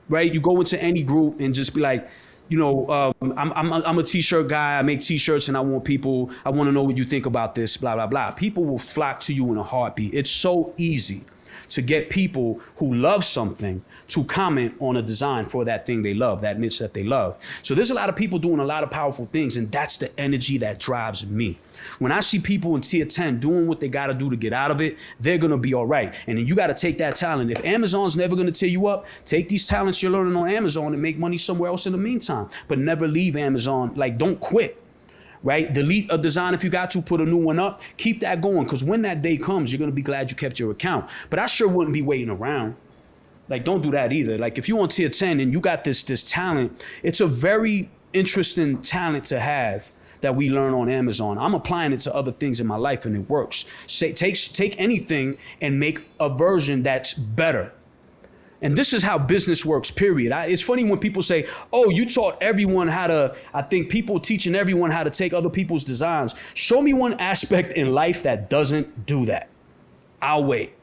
right? You go into any group and just be like, you know, I'm a t-shirt guy. I make t-shirts and I want to know what you think about this, blah, blah, blah. People will flock to you in a heartbeat. It's so easy to get people who love something to comment on a design for that thing they love, that niche that they love. So there's a lot of people doing a lot of powerful things, and that's the energy that drives me. When I see people in tier 10 doing what they got to do to get out of it, they're going to be all right. And then you got to take that talent. If Amazon's never going to tear you up, take these talents you're learning on Amazon and make money somewhere else in the meantime. But never leave Amazon. Like, don't quit. Right? Delete a design if you got to, put a new one up. Keep that going, because when that day comes, you're going to be glad you kept your account. But I sure wouldn't be waiting around. Like, don't do that either. Like, if you're on tier 10 and you got this talent, it's a very interesting talent to have that we learn on Amazon. I'm applying it to other things in my life, and it works. Take anything and make a version that's better. And this is how business works, period. It's funny when people say, oh, you taught everyone how to, I think people teaching everyone how to take other people's designs. Show me one aspect in life that doesn't do that. I'll wait.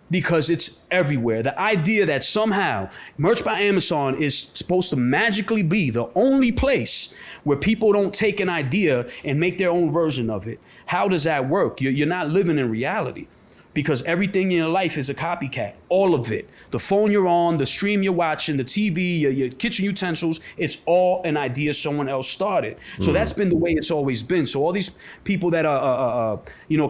Because it's everywhere. The idea that somehow Merch by Amazon is supposed to magically be the only place where people don't take an idea and make their own version of it. How does that work? You're not living in reality. Because everything in your life is a copycat, all of it. The phone you're on, the stream you're watching, the TV, your kitchen utensils, it's all an idea someone else started. So that's been the way it's always been. So all these people that are,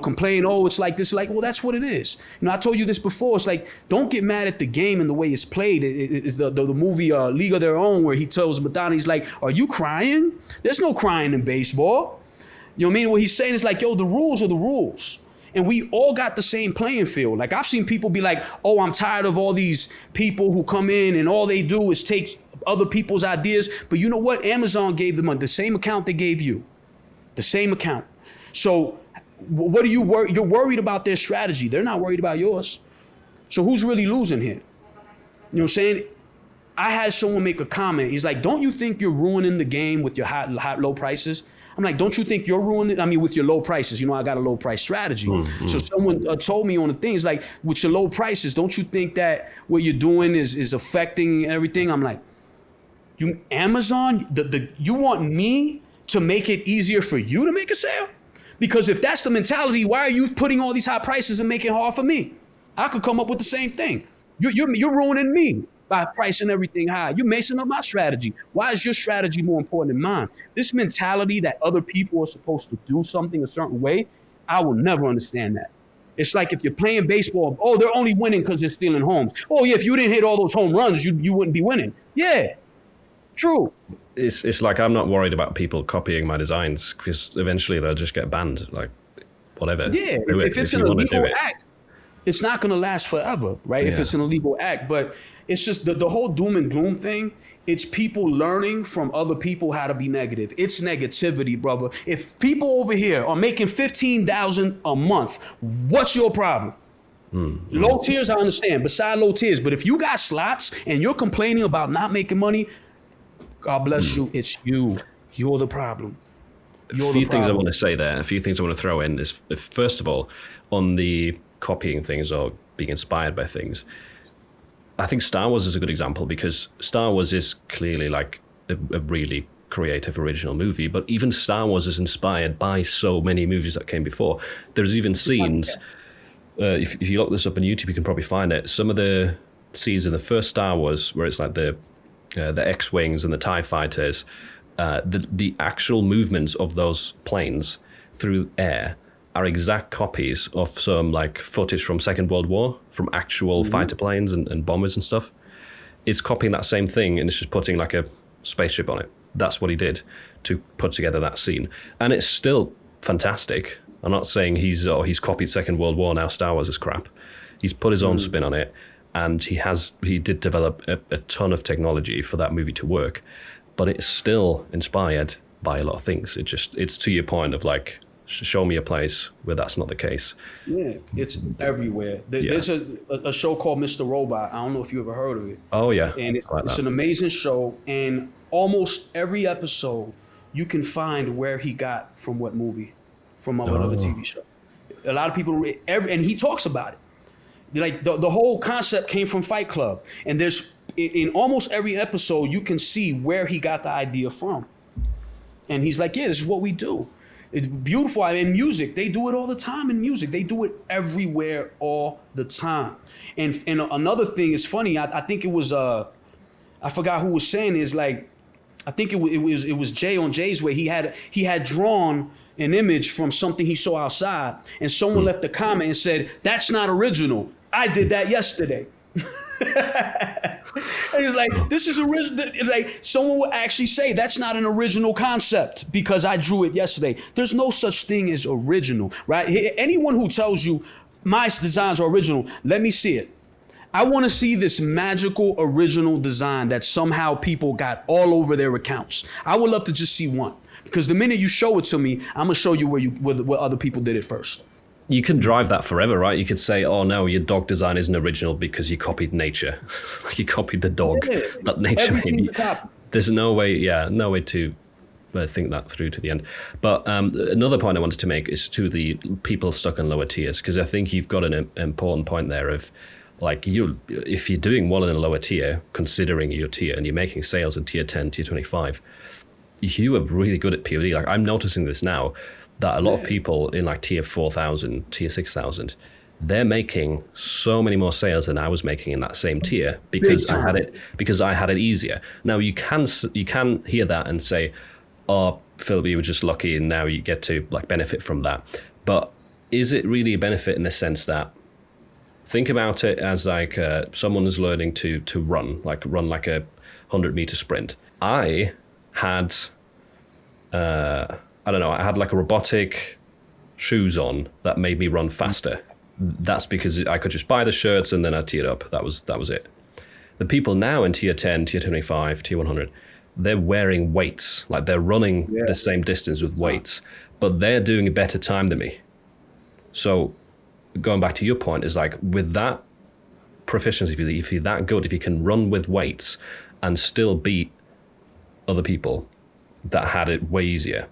complain, oh, it's like this, like, well, that's what it is. You know, I told you this before. It's like, don't get mad at the game and the way it's played. It's the movie League of Their Own, where he tells Madonna, he's like, are you crying? There's no crying in baseball. You know what I mean? What he's saying is like, yo, the rules are the rules. And we all got the same playing field. Like, I've seen people be like, oh, I'm tired of all these people who come in and all they do is take other people's ideas. But you know what? Amazon gave them the same account they gave you. The same account. So what are you worried? You're worried about their strategy. They're not worried about yours. So who's really losing here? You know what I'm saying? I had someone make a comment. He's like, don't you think you're ruining the game with your low prices? I'm like, don't you think you're ruining it? I mean, with your low prices, you know, I got a low price strategy. So someone told me on the things like, with your low prices, don't you think that what you're doing is affecting everything? I'm like, you Amazon, you want me to make it easier for you to make a sale? Because if that's the mentality, why are you putting all these high prices and making it hard for me? I could come up with the same thing. You're ruining me by pricing everything high. You're messing up my strategy. Why is your strategy more important than mine? This mentality that other people are supposed to do something a certain way, I will never understand that. It's like if you're playing baseball, oh, they're only winning because they're stealing homes. Oh, yeah, if you didn't hit all those home runs, you wouldn't be winning. Yeah, true. It's like, I'm not worried about people copying my designs, because eventually they'll just get banned. Like, whatever. Yeah, if it's an illegal act. it's not going to last forever, right? If Yeah. it's an illegal act. But it's just the whole doom and gloom thing. It's people learning from other people how to be negative. It's negativity, brother. If people over here are making 15,000 a month, what's your problem? Low tiers, I understand. Beside low tiers, but if you got slots and you're complaining about not making money, God bless you. It's you. You're the problem. A few things I want to say there. A few things I want to throw in is, first of all, on the copying things or being inspired by things. I think Star Wars is a good example because Star Wars is clearly like a really creative original movie, but even Star Wars is inspired by so many movies that came before. There's even scenes, if you look this up on YouTube, you can probably find it. Some of the scenes in the first Star Wars where it's like the X-Wings and the TIE fighters, the actual movements of those planes through air are exact copies of some like footage from Second World War, from actual fighter planes and bombers and stuff. It's copying that same thing and it's just putting like a spaceship on it. That's what he did to put together that scene. And it's still fantastic. I'm not saying he's copied Second World War, now Star Wars is crap. He's put his own spin on it, and he did develop a ton of technology for that movie to work, but it's still inspired by a lot of things. It's to your point of like, show me a place where that's not the case. Yeah, it's everywhere. There's a show called Mr. Robot. I don't know if you ever heard of it. Oh yeah, and it's an amazing show. And almost every episode, you can find where he got from what movie, from another TV show. A lot of people, and he talks about it. Like the whole concept came from Fight Club, and there's in almost every episode you can see where he got the idea from. And he's like, yeah, this is what we do. It's beautiful. In music, they do it all the time. In music, they do it everywhere all the time. And another thing is funny. I think it was I forgot who was saying is like, I think it was Jay on Jay's Way. He had drawn an image from something he saw outside, and someone left a comment and said, "That's not original. I did that yesterday." And he's like, this is original. Like someone would actually say that's not an original concept because I drew it yesterday. There's no such thing as original, right? Anyone who tells you my designs are original, let me see it. I want to see this magical original design that somehow people got all over their accounts. I would love to just see one, because the minute you show it to me, I'm gonna show you where other people did it first. You can drive that forever, right? You could say, oh no, your dog design isn't original because you copied nature. You copied the dog that nature made. There's no way to think that through to the end. But another point I wanted to make is to the people stuck in lower tiers, because I think you've got an important point there of, like, if you're doing well in a lower tier, considering your tier, and you're making sales in tier 10, tier 25, you are really good at POD. Like, I'm noticing this now, that a lot of people in like tier 4,000, tier 6,000, they're making so many more sales than I was making in that same tier because I had it easier. Now you can hear that and say, "Oh, Philip, you were just lucky, and now you get to like benefit from that." But is it really a benefit in the sense that, think about it as like someone is learning to run like a 100-meter sprint. I had I had like a robotic shoes on that made me run faster. That's because I could just buy the shirts and then I tiered up. That was it. The people now in tier 10, tier 25, tier 100, they're wearing weights. Like, they're running the same distance with weights, but they're doing a better time than me. So going back to your point, is like, with that proficiency, if you're that good, if you can run with weights and still beat other people that had it way easier,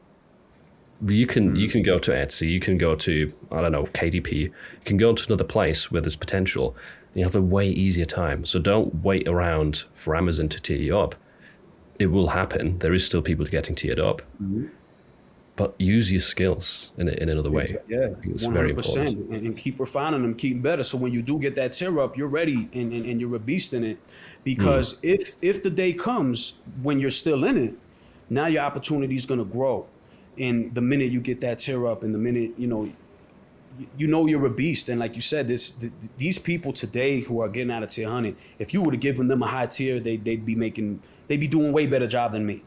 you can go to Etsy, you can go to, I don't know, KDP, you can go to another place where there's potential, and you have a way easier time. So don't wait around for Amazon to tier you up. It will happen. There is still people getting tiered up, but use your skills in another way. Yeah, it's very important. And keep refining them, keep better. So when you do get that tier up, you're ready and you're a beast in it. Because if the day comes when you're still in it, now your opportunity is going to grow. And the minute you get that tier up, and the minute you know you're a beast. And like you said, these people today who are getting out of tier 100, if you would have given them a high tier, they'd be doing way better job than me.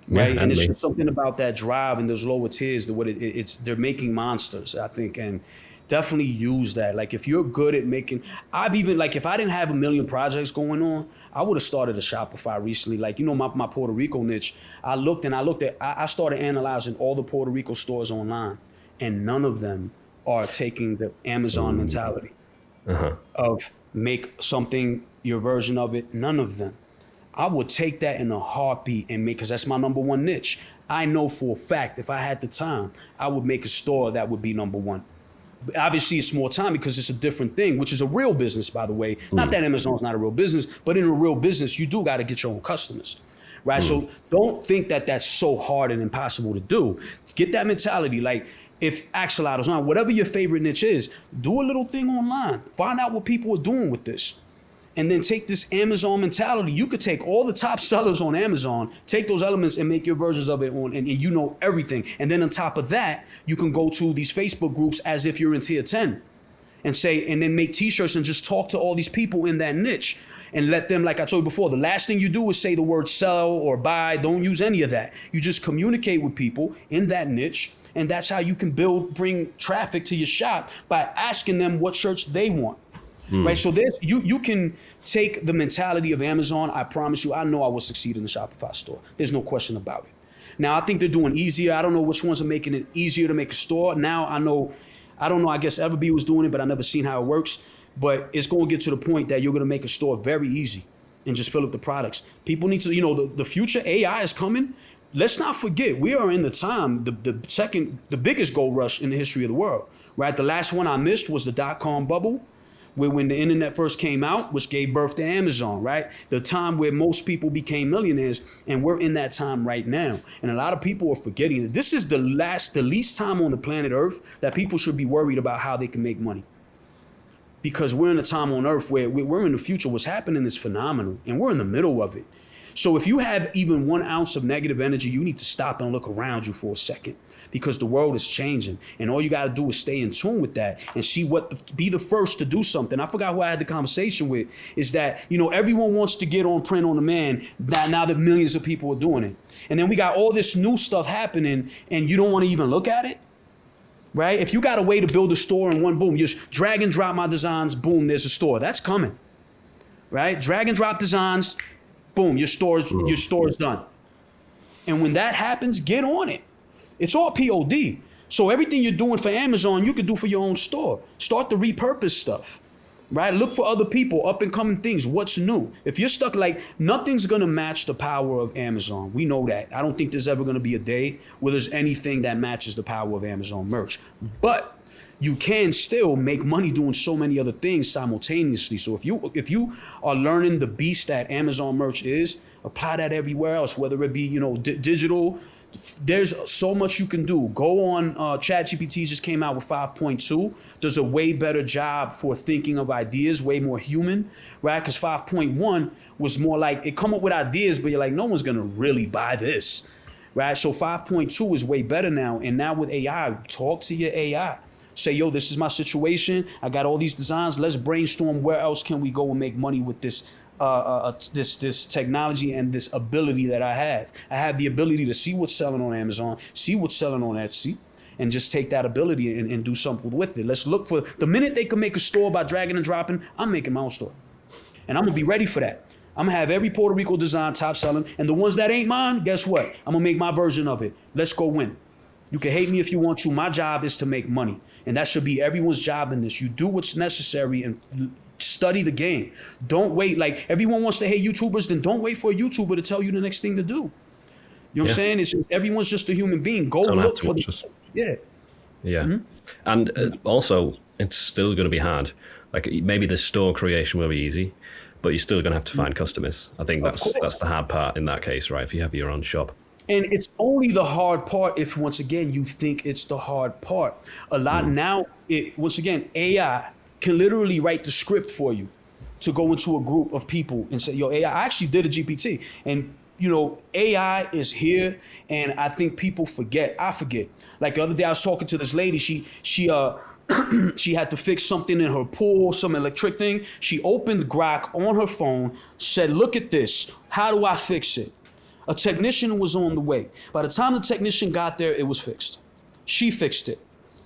Right. And it's just something about that drive and those lower tiers, they're making monsters, I think. And definitely use that. Like if you're good at making, I've even like if I didn't have a million projects going on, I would have started a Shopify recently. Like my Puerto Rico niche. I started analyzing all the Puerto Rico stores online, and none of them are taking the Amazon mentality of make something your version of it. None of them. I would take that in a heartbeat and make, because that's my number one niche. I know for a fact if I had the time, I would make a store that would be number one. Obviously, it's more time because it's a different thing, which is a real business, by the way. Not that Amazon's not a real business, but in a real business, you do got to get your own customers, right? So don't think that that's so hard and impossible to do. Get that mentality. Like if Axolotls on, whatever your favorite niche is, do a little thing online. Find out what people are doing with this. And then take this Amazon mentality. You could take all the top sellers on Amazon, take those elements and make your versions of it on, and you know everything. And then on top of that, you can go to these Facebook groups as if you're in tier 10 and say, and then make t-shirts and just talk to all these people in that niche and let them, like I told you before, the last thing you do is say the word sell or buy. Don't use any of that. You just communicate with people in that niche. And that's how you can bring traffic to your shop by asking them what shirts they want. Right, so you can take the mentality of Amazon. I promise you, I know I will succeed in the Shopify store. There's no question about it. Now I think they're doing easier. I don't know which ones are making it easier to make a store. Now I don't know. I guess Everbee was doing it, but I never seen how it works. But it's going to get to the point that you're going to make a store very easy and just fill up the products. People need to, the future AI is coming. Let's not forget, we are in the time, the biggest gold rush in the history of the world. Right, the last one I missed was the .com bubble. When the internet first came out, which gave birth to Amazon, right? The time where most people became millionaires, and we're in that time right now. And a lot of people are forgetting that this is the least time on the planet Earth that people should be worried about how they can make money. Because we're in a time on Earth where we're in the future. What's happening is phenomenal, and we're in the middle of it. So if you have even 1 ounce of negative energy, you need to stop and look around you for a second, because the world is changing, and all you got to do is stay in tune with that and see be the first to do something. I forgot who I had the conversation with, is that, everyone wants to get on print on demand now that millions of people are doing it. And then we got all this new stuff happening, and you don't want to even look at it, right? If you got a way to build a store in one boom, just drag and drop my designs, boom, there's a store. That's coming, right? Drag and drop designs, boom, your store's done. And when that happens, get on it. It's all POD. So everything you're doing for Amazon, you could do for your own store. Start to repurpose stuff, right? Look for other people, up and coming things. What's new? If you're stuck, like, nothing's going to match the power of Amazon. We know that. I don't think there's ever going to be a day where there's anything that matches the power of Amazon merch. But you can still make money doing so many other things simultaneously. So if you are learning the beast that Amazon merch is, apply that everywhere else, whether it be, digital. There's so much you can do. Go on, ChatGPT just came out with 5.2. Does a way better job for thinking of ideas, way more human, right? Because 5.1 was more like, it come up with ideas, but you're like, no one's gonna really buy this, right? So 5.2 is way better now. And now with AI, talk to your AI. Say, yo, this is my situation. I got all these designs. Let's brainstorm where else can we go and make money with this this technology and this ability that I have. I have the ability to see what's selling on Amazon, see what's selling on Etsy, and just take that ability and do something with it. Let's look for, the minute they can make a store by dragging and dropping, I'm making my own store. And I'm gonna be ready for that. I'm gonna have every Puerto Rico design top selling, and the ones that ain't mine, guess what? I'm gonna make my version of it. Let's go win. You can hate me if you want to. My job is to make money. And that should be everyone's job in this. You do what's necessary and study the game. Don't wait. Like, everyone wants to hate YouTubers, then don't wait for a YouTuber to tell you the next thing to do. You know what I'm saying? It's everyone's just a human being. Go look for the... Yeah. Yeah. Mm-hmm. And also, it's still going to be hard. Like, maybe the store creation will be easy, but you're still going to have to find customers. I think that's the hard part in that case, right? If you have your own shop. And it's only the hard part if, once again, you think it's the hard part. A lot now, once again, AI can literally write the script for you to go into a group of people and say, yo, AI, I actually did a GPT. And, AI is here, and I think people forget. I forget. Like the other day, I was talking to this lady. She had to fix something in her pool, some electric thing. She opened Grok on her phone, said, look at this. How do I fix it? A technician was on the way. By the time the technician got there, it was fixed. She fixed it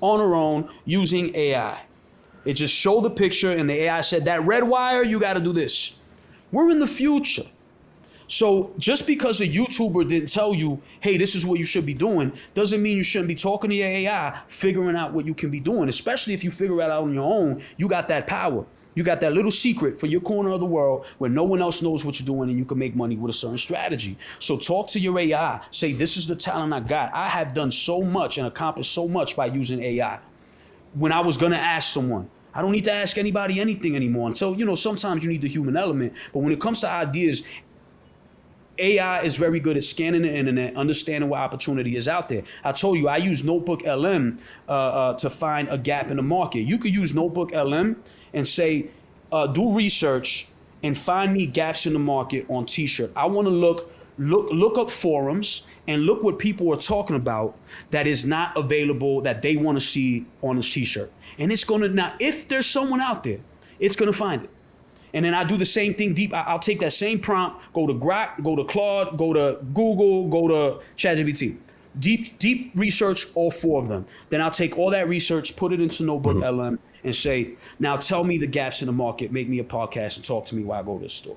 on her own using AI. It just showed the picture and the AI said, that red wire, you got to do this. We're in the future. So just because a YouTuber didn't tell you, hey, this is what you should be doing, doesn't mean you shouldn't be talking to your AI, figuring out what you can be doing. Especially if you figure it out on your own, you got that power. You got that little secret for your corner of the world where no one else knows what you're doing and you can make money with a certain strategy. So talk to your AI. Say, this is the talent I got. I have done so much and accomplished so much by using AI. When I was going to ask someone, I don't need to ask anybody anything anymore. And so, sometimes you need the human element. But when it comes to ideas, AI is very good at scanning the internet, understanding what opportunity is out there. I told you I use Notebook LM to find a gap in the market. You could use Notebook LM and say, do research and find me gaps in the market on t-shirt. I want to look up forums and look what people are talking about that is not available that they want to see on this t-shirt. And it's going to, now, if there's someone out there, it's going to find it. And then I do the same thing deep. I'll take that same prompt, go to Grok, go to Claude, go to Google, go to ChatGPT. Deep research all four of them. Then I'll take all that research, put it into Notebook LM and say, now tell me the gaps in the market, make me a podcast and talk to me while I go to the store.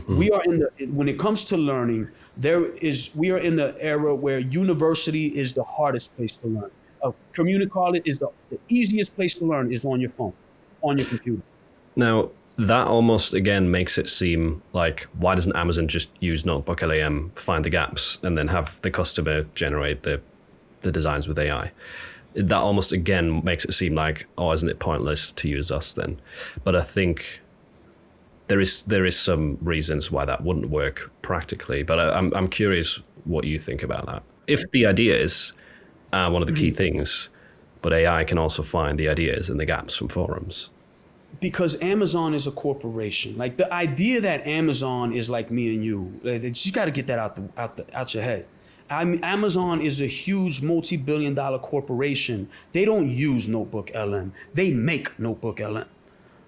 We are when it comes to learning, we are in the era where university is the hardest place to learn. Community college is the easiest place to learn is on your phone, on your computer. Now, that almost, again, makes it seem like, why doesn't Amazon just use Notebook LAM, find the gaps, and then have the customer generate the designs with AI? That almost, again, makes it seem like, oh, isn't it pointless to use us then? But I think there is some reasons why that wouldn't work practically. But I'm curious what you think about that. If the ideas are one of the key things, but AI can also find the ideas and the gaps from forums. Because Amazon is a corporation. Like the idea that Amazon is like me and you got to get that out your head. Amazon is a huge multi-billion-dollar corporation. They don't use Notebook LM. They make Notebook LM.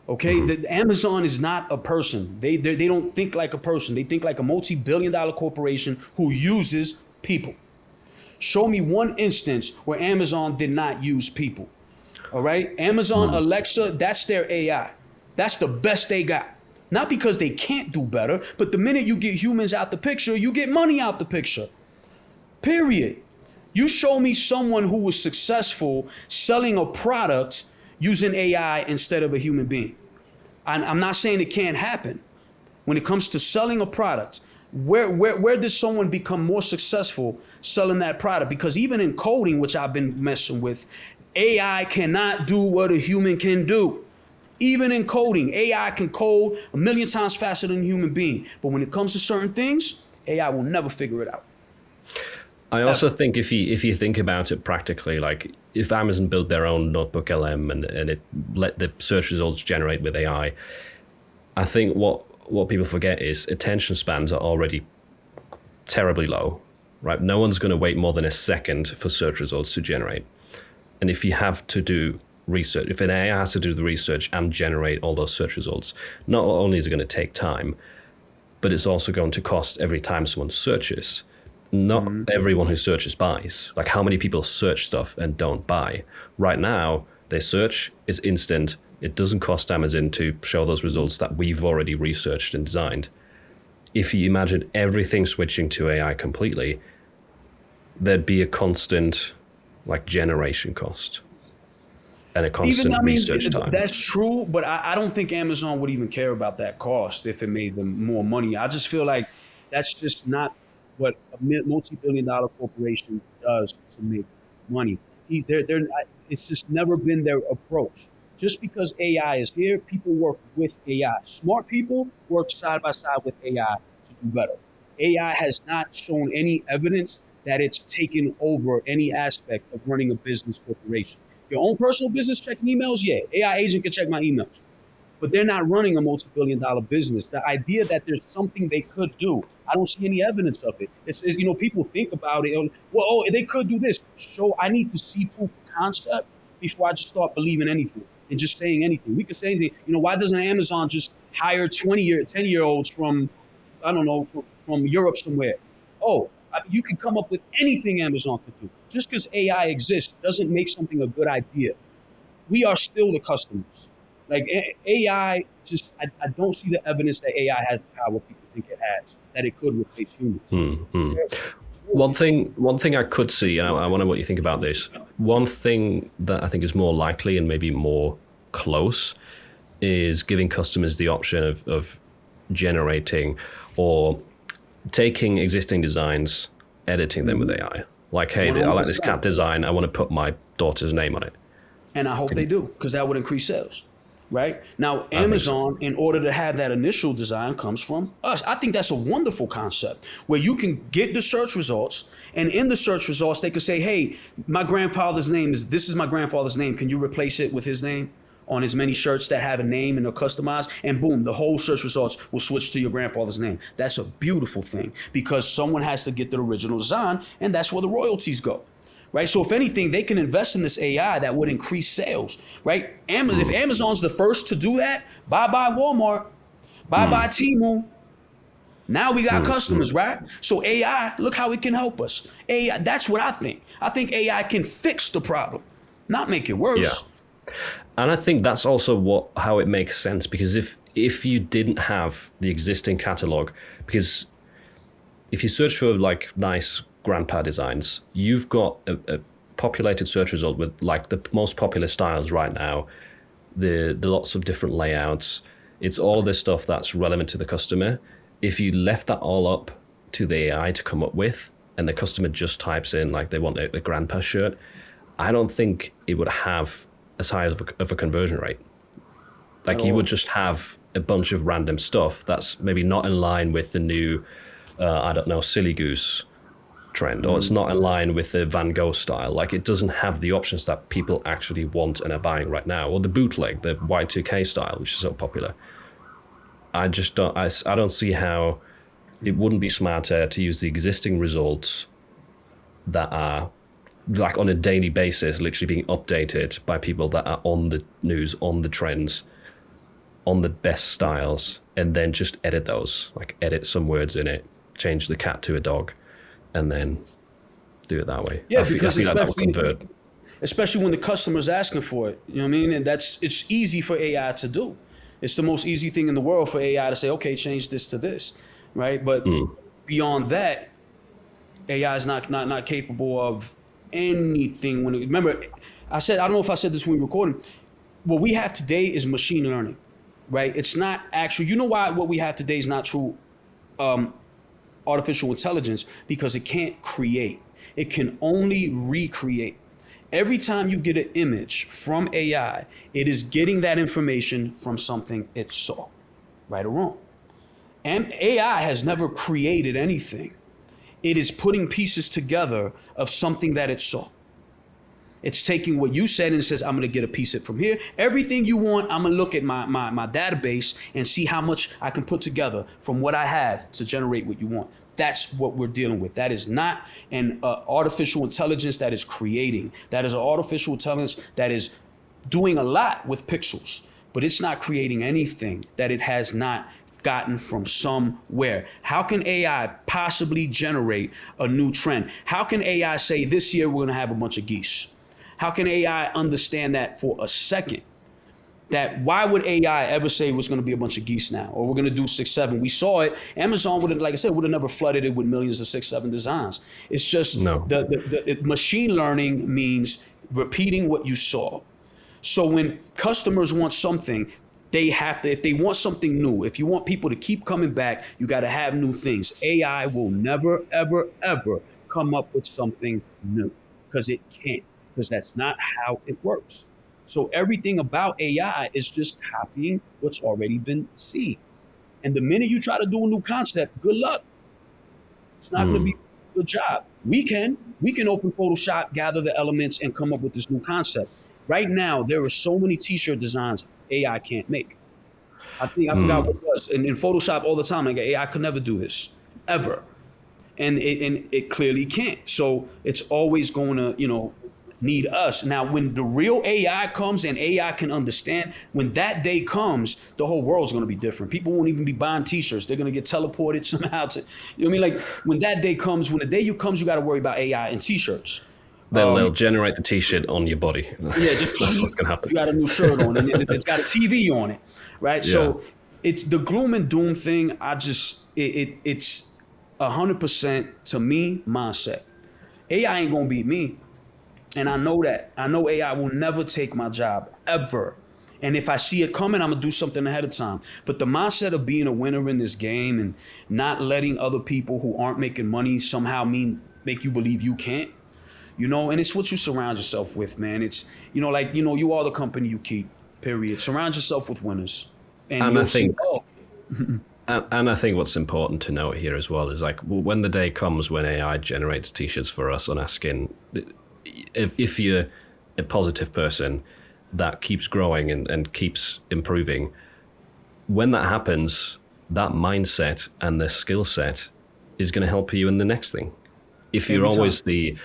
Okay, Amazon is not a person. They don't think like a person. They think like a multi-billion-dollar corporation who uses people. Show me one instance where Amazon did not use people. All right, Amazon Alexa, that's their AI. That's the best they got. Not because they can't do better, but the minute you get humans out the picture, you get money out the picture. Period. You show me someone who was successful selling a product using AI instead of a human being. I'm not saying it can't happen. When it comes to selling a product, where does someone become more successful selling that product? Because even in coding, which I've been messing with, AI cannot do what a human can do. Even in coding, AI can code 1,000,000 times faster than a human being. But when it comes to certain things, AI will never figure it out. I also think if you think about it practically, like if Amazon built their own Notebook LM and it let the search results generate with AI, I think what people forget is attention spans are already terribly low, right? No one's going to wait more than a second for search results to generate. And if you have to do research, if an AI has to do the research and generate all those search results, not only is it going to take time, but it's also going to cost every time someone searches. Not everyone who searches buys. Like how many people search stuff and don't buy? Right now, they search, it's instant. It doesn't cost Amazon to show those results that we've already researched and designed. If you imagine everything switching to AI completely, there'd be a constant generation cost and a constant research time. That's true, but I don't think Amazon would even care about that cost if it made them more money. I just feel like that's just not what a multi-billion-dollar corporation does to make money. It's just never been their approach. Just because AI is here, people work with AI. Smart people work side by side with AI to do better. AI has not shown any evidence that it's taken over any aspect of running a business corporation. Your own personal business checking emails, yeah, AI agent can check my emails. But they're not running a multi-billion-dollar business. The idea that there's something they could do, I don't see any evidence of it. It's people think about it. Well, they could do this. I need to see proof of concept before I just start believing anything and just saying anything. We could say anything. Why doesn't Amazon just hire 10-year-olds from, I don't know, from Europe somewhere? Oh, You can come up with anything Amazon could do. Just because AI exists doesn't make something a good idea. We are still the customers. Like AI, just I don't see the evidence that AI has the power people think it has, that it could replace humans. Mm-hmm. One thing I could see, and I wonder what you think about this. One thing that I think is more likely and maybe more close is giving customers the option of generating or taking existing designs, editing them with AI. Like, hey, I like this cat design. I want to put my daughter's name on it. And I hope they do, because that would increase sales. Right? Now, Amazon, in order to have that initial design, comes from us. I think that's a wonderful concept where you can get the search results, and in the search results, they can say, hey, my grandfather's name this is my grandfather's name. Can you replace it with his name on as many shirts that have a name and are customized? And boom, the whole search results will switch to your grandfather's name. That's a beautiful thing, because someone has to get the original design, and that's where the royalties go. Right? So if anything, they can invest in this AI that would increase sales, right? If Amazon's the first to do that, bye-bye Walmart, bye-bye Temu. Now we got customers, right? So AI, look how it can help us. AI, that's what I think. I think AI can fix the problem, not make it worse. Yeah. And I think that's also how it makes sense, because if you didn't have the existing catalog, because if you search for like nice grandpa designs, you've got a populated search result with like the most popular styles right now, the lots of different layouts. It's all this stuff that's relevant to the customer. If you left that all up to the AI to come up with, and the customer just types in like they want a grandpa shirt, I don't think it would have as high of a conversion rate. Like you would just have a bunch of random stuff that's maybe not in line with the new, I don't know, silly goose trend, or it's not in line with the Van Gogh style. Like it doesn't have the options that people actually want and are buying right now, or the bootleg, the Y2K style, which is so popular. I just don't. I don't see how it wouldn't be smarter to use the existing results that are like on a daily basis, literally being updated by people that are on the news, on the trends, on the best styles, and then just edit those. Like edit some words in it, change the cat to a dog, and then do it that way. Yeah, because I feel like that will convert. Especially when the customer's asking for it. You know what I mean? And it's easy for AI to do. It's the most easy thing in the world for AI to say, okay, change this to this, right? But beyond that, AI is not capable of anything. Remember, I don't know if I said this when we were recording. What we have today is machine learning, right? It's not actual. You know why what we have today is not true artificial intelligence? Because it can't create. It can only recreate. Every time you get an image from AI, it is getting that information from something it saw, right or wrong. And AI has never created anything. It is putting pieces together of something that it saw. It's taking what you said and says, I'm going to get a piece of it from here. Everything you want, I'm going to look at my database and see how much I can put together from what I have to generate what you want. That's what we're dealing with. That is not an artificial intelligence that is creating. That is an artificial intelligence that is doing a lot with pixels, but it's not creating anything that it has not gotten from somewhere. How can AI possibly generate a new trend? How can AI say this year we're going to have a bunch of geese? How can AI understand that for a second? That why would AI ever say it was going to be a bunch of geese now, or we're going to do 6, 7? We saw it. Amazon would have, like I said, would have never flooded it with millions of 6, 7 designs. It's just the machine learning means repeating what you saw. So when customers want something, they have to, if they want something new, if you want people to keep coming back, you got to have new things. AI will never, ever, ever come up with something new because it can't, because that's not how it works. So everything about AI is just copying what's already been seen. And the minute you try to do a new concept, good luck. It's not going to be a good job. We can open Photoshop, gather the elements, and come up with this new concept. Right now, there are so many t-shirt designs AI can't make. I forgot what it was. In Photoshop all the time, like AI could never do this, ever. And it clearly can't. So it's always going to, need us. Now, when the real AI comes and AI can understand, when that day comes, the whole world's going to be different. People won't even be buying t-shirts. They're going to get teleported somehow to, you know what I mean? Like when that day comes, when the day you comes, you got to worry about AI and t-shirts. They'll generate the t-shirt on your body. Yeah, just That's what's gonna happen. You got a new shirt on and it's got a TV on it, right? Yeah. So it's the gloom and doom thing. It's 100% to me mindset. AI ain't gonna beat me. And I know that. I know AI will never take my job, ever. And if I see it coming, I'm gonna do something ahead of time. But the mindset of being a winner in this game and not letting other people who aren't making money somehow make you believe you can't, you know, and it's what you surround yourself with, man. It's, you know, like, you know, you are the company you keep, period. Surround yourself with winners. And I think, and I think what's important to note here as well is like when the day comes when AI generates t-shirts for us on our skin, if you're a positive person that keeps growing and keeps improving, when that happens, that mindset and the skill set is going to help you in the next thing. If you're always the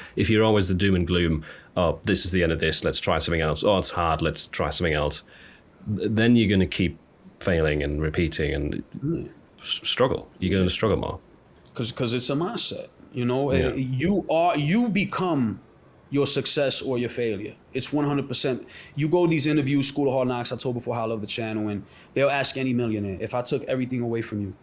doom and gloom, oh, this is the end of this, let's try something else. Oh, it's hard, let's try something else. Then you're going to keep failing and repeating and struggle. You're going to struggle more. Because it's a mindset, you know. Yeah. You become your success or your failure. It's 100%. You go to these interviews, School of Hard Knocks, I told before how I love the channel, and they'll ask any millionaire, if I took everything away from you,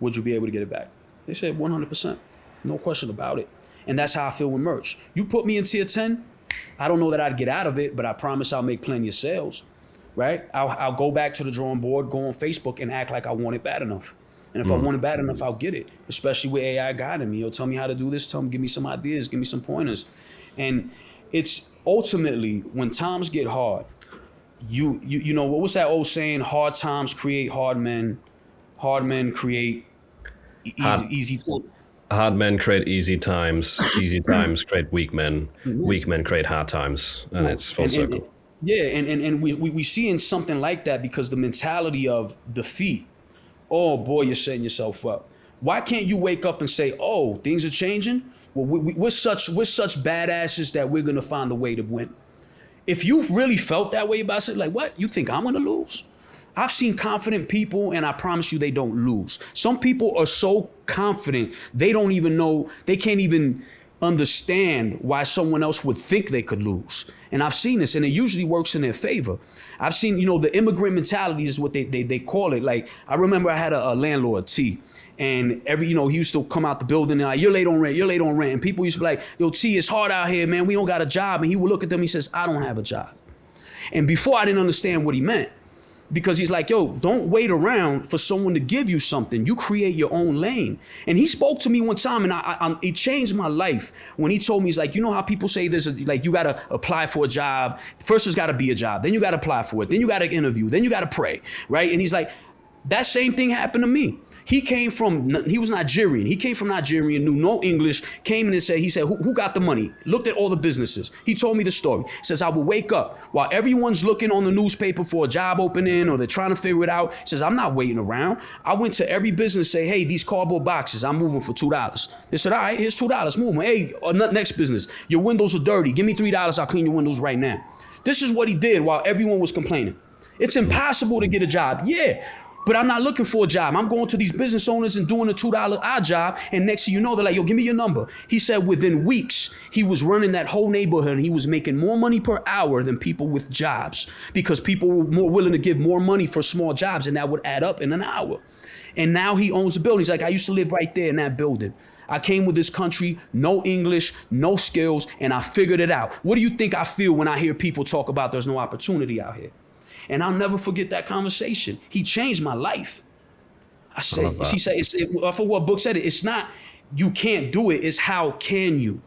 would you be able to get it back? They said 100%, no question about it. And that's how I feel with merch. You put me in tier 10, I don't know that I'd get out of it, but I promise I'll make plenty of sales, right? I'll go back to the drawing board, go on Facebook and act like I want it bad enough. And if I want it bad enough, I'll get it, especially with AI guiding me. He'll tell me how to do this, give me some ideas, give me some pointers. And it's ultimately when times get hard, you know, what's that old saying? Hard times create hard men create easy times. Hard men create easy times create weak men, weak men create hard times, and it's full circle. And we see in something like that because the mentality of defeat, oh boy, you're setting yourself up. Why can't you wake up and say, oh, things are changing? Well, we're such badasses that we're gonna find a way to win. If you've really felt that way about it, like what? You think I'm gonna lose? I've seen confident people, and I promise you they don't lose. Some people are so confident, they don't even know, they can't even understand why someone else would think they could lose. And I've seen this, and it usually works in their favor. I've seen, you know, the immigrant mentality is what they call it. Like, I remember I had a landlord, T, and he used to come out the building and like, you're late on rent. And people used to be like, yo, T, it's hard out here, man. We don't got a job. And he would look at them, he says, I don't have a job. And before I didn't understand what he meant. Because he's like, yo, don't wait around for someone to give you something. You create your own lane. And he spoke to me one time, and it changed my life when he told me, he's like, you know how people say like, you got to apply for a job. First, there's got to be a job. Then you got to apply for it. Then you got to interview. Then you got to pray, right? And he's like, that same thing happened to me. He was Nigerian. He came from Nigeria, knew no English, came in and said, who got the money? Looked at all the businesses. He told me the story. He says, I would wake up while everyone's looking on the newspaper for a job opening or they're trying to figure it out. He says, I'm not waiting around. I went to every business, say, hey, these cardboard boxes, I'm moving for $2. They said, all right, here's $2, move them. Hey, next business, your windows are dirty. Give me $3, I'll clean your windows right now. This is what he did while everyone was complaining. It's impossible to get a job. Yeah. But I'm not looking for a job. I'm going to these business owners and doing a $2 odd job. And next thing you know, they're like, yo, give me your number. He said within weeks, he was running that whole neighborhood and he was making more money per hour than people with jobs because people were more willing to give more money for small jobs and that would add up in an hour. And now he owns a building. He's like, I used to live right there in that building. I came with this country, no English, no skills, and I figured it out. What do you think I feel when I hear people talk about there's no opportunity out here? And I'll never forget that conversation. He changed my life. I said, I forgot what book said it. It's not you can't do it. It's how can you?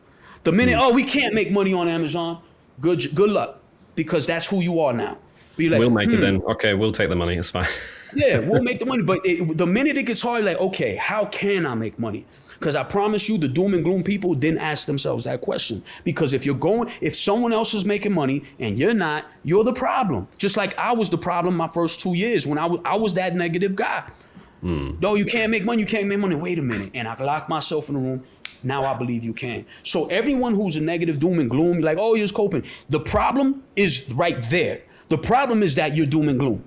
The minute, we can't make money on Amazon. Good luck, because that's who you are now. Be like, we'll make it then. Okay, we'll take the money. It's fine. Yeah, we'll make the money. But the minute it gets hard, like, okay, how can I make money? Because I promise you, the doom and gloom people didn't ask themselves that question. Because if someone else is making money and you're not, you're the problem. Just like I was the problem my first 2 years when I was that negative guy. No, you can't make money. Wait a minute. And I locked myself in the room. Now I believe you can. So everyone who's a negative doom and gloom, like, oh, you're just coping. The problem is right there. The problem is that you're doom and gloom.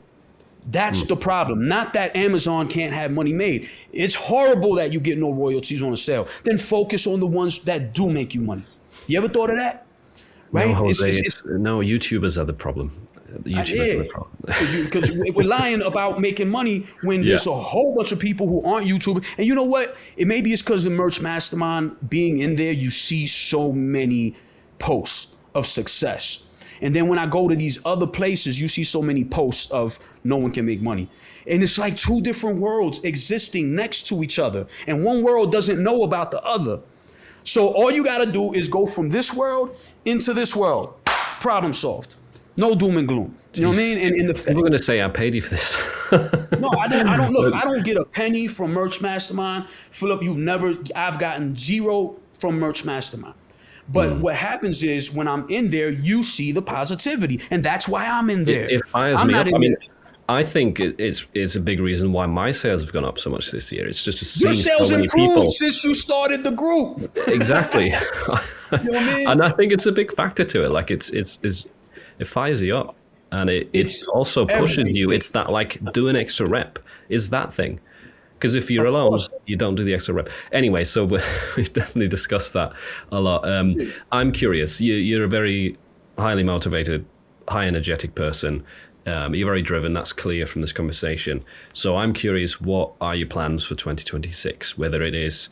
That's the problem. Not that Amazon can't have money made. It's horrible that you get no royalties on a sale. Then focus on the ones that do make you money. You ever thought of that? Right? No, Jose, no, YouTubers are the problem. The YouTubers are the problem. Because we're lying about making money when there's a whole bunch of people who aren't YouTubers. And you know what? Maybe it's because the Merch Mastermind being in there, you see so many posts of success. And then when I go to these other places, you see so many posts of no one can make money. And it's like two different worlds existing next to each other. And one world doesn't know about the other. So all you got to do is go from this world into this world. Problem solved. No doom and gloom. You know what I mean? And in the I'm going to say I paid you for this. No, I don't look. I don't get a penny from Merch Mastermind. Philip, I've gotten zero from Merch Mastermind. But what happens is when I'm in there, you see the positivity. And that's why I'm in there. It fires me up. I mean, I think it's a big reason why my sales have gone up so much this year. It's just your seeing sales so many improved people. Since you started the group. Exactly. You know what I mean? And I think it's a big factor to it. Like it fires you up, and it also pushes you. It's that like do an extra rep is that thing. Because if you're alone, you don't do the extra rep. Anyway, so we've definitely discussed that a lot. I'm curious. You're a very highly motivated, high energetic person. You're very driven. That's clear from this conversation. So I'm curious, what are your plans for 2026? Whether it is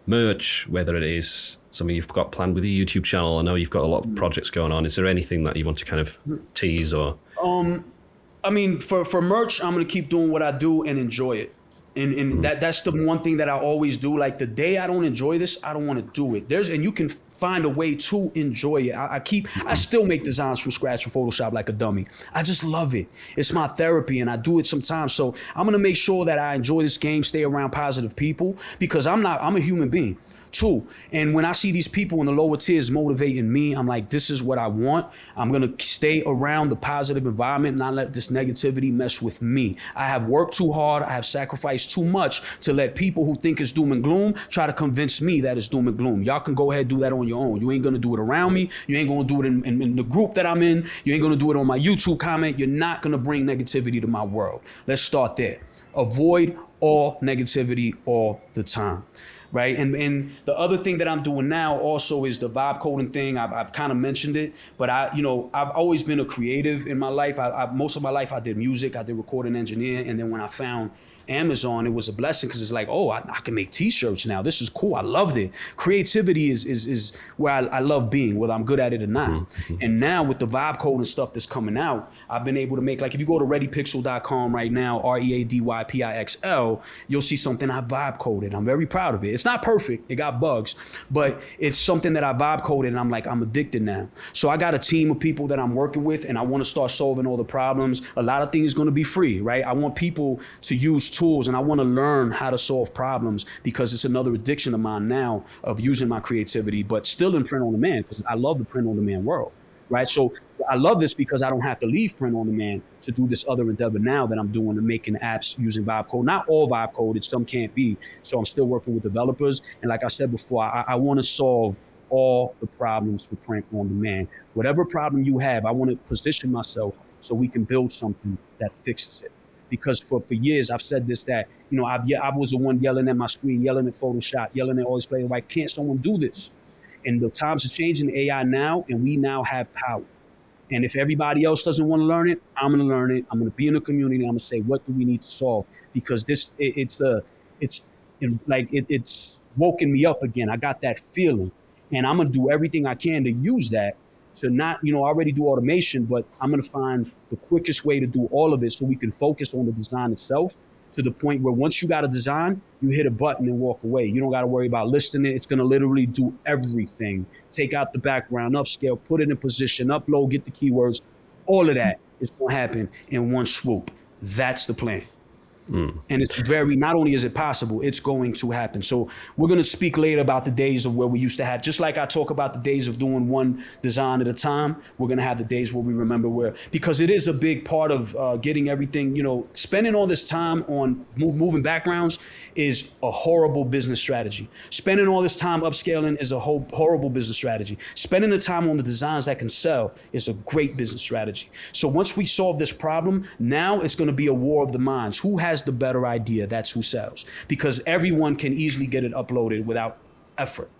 merch, whether it is something you've got planned with your YouTube channel. I know you've got a lot of projects going on. Is there anything that you want to kind of tease or? I mean, for merch, I'm going to keep doing what I do and enjoy it. And that's the one thing that I always do. Like the day I don't enjoy this, I don't want to do it. And you can find a way to enjoy it. I still make designs from scratch in Photoshop like a dummy. I just love it. It's my therapy and I do it sometimes. So I'm going to make sure that I enjoy this game, stay around positive people because I'm a human being too. And when I see these people in the lower tiers motivating me, I'm like, this is what I want. I'm going to stay around the positive environment and not let this negativity mess with me. I have worked too hard. I have sacrificed too much to let people who think it's doom and gloom try to convince me that it's doom and gloom. Y'all can go ahead and do that on your own. You ain't going to do it around me. You ain't going to do it in the group that I'm in. You ain't going to do it on my YouTube comment. You're not going to bring negativity to my world. Let's start there. Avoid all negativity all the time. Right. And the other thing that I'm doing now also is the vibe coding thing. I've kind of mentioned it, but I've always been a creative in my life. Most of my life I did music, I did recording engineer. And then when I found Amazon, it was a blessing because it's like, oh, I can make t-shirts now. This is cool. I loved it. Creativity is where I love being, whether I'm good at it or not. Mm-hmm. And now with the vibe code and stuff that's coming out, I've been able to make, like if you go to readypixel.com right now, READYPIXL, you'll see something I vibe coded. I'm very proud of it. It's not perfect. It got bugs, but it's something that I vibe coded and I'm like, I'm addicted now. So I got a team of people that I'm working with and I want to start solving all the problems. A lot of things going to be free, right? I want people to use tools and I want to learn how to solve problems because it's another addiction of mine now of using my creativity, but still in print on demand because I love the print on demand world, right? So I love this because I don't have to leave print on demand to do this other endeavor now that I'm doing and making apps using vibe code. Not all vibe code, some can't be. So I'm still working with developers. And like I said before, I want to solve all the problems for print on demand. Whatever problem you have, I want to position myself so we can build something that fixes it. Because for years I've said this, that, I was the one yelling at my screen, yelling at Photoshop, yelling at all these players, like, can't someone do this? And the times are changing, AI now, and we now have power. And if everybody else doesn't want to learn it, I'm going to learn it. I'm going to be in the community. I'm going to say, what do we need to solve? Because it's woken me up again. I got that feeling, and I'm going to do everything I can to use that to not, I already do automation, but I'm going to find the quickest way to do all of it so we can focus on the design itself to the point where once you got a design, you hit a button and walk away. You don't got to worry about listing it. It's going to literally do everything. Take out the background, upscale, put it in position, upload, get the keywords. All of that is going to happen in one swoop. That's the plan. And it's very, not only is it possible, it's going to happen. So we're going to speak later about the days of where we used to have, just like I talk about the days of doing one design at a time, we're going to have the days where we remember where, because it is a big part of getting everything, spending all this time on moving backgrounds is a horrible business strategy. Spending all this time upscaling is a horrible business strategy. Spending the time on the designs that can sell is a great business strategy. So once we solve this problem, now it's going to be a war of the minds. Who has the better idea? That's who sells, because everyone can easily get it uploaded without effort.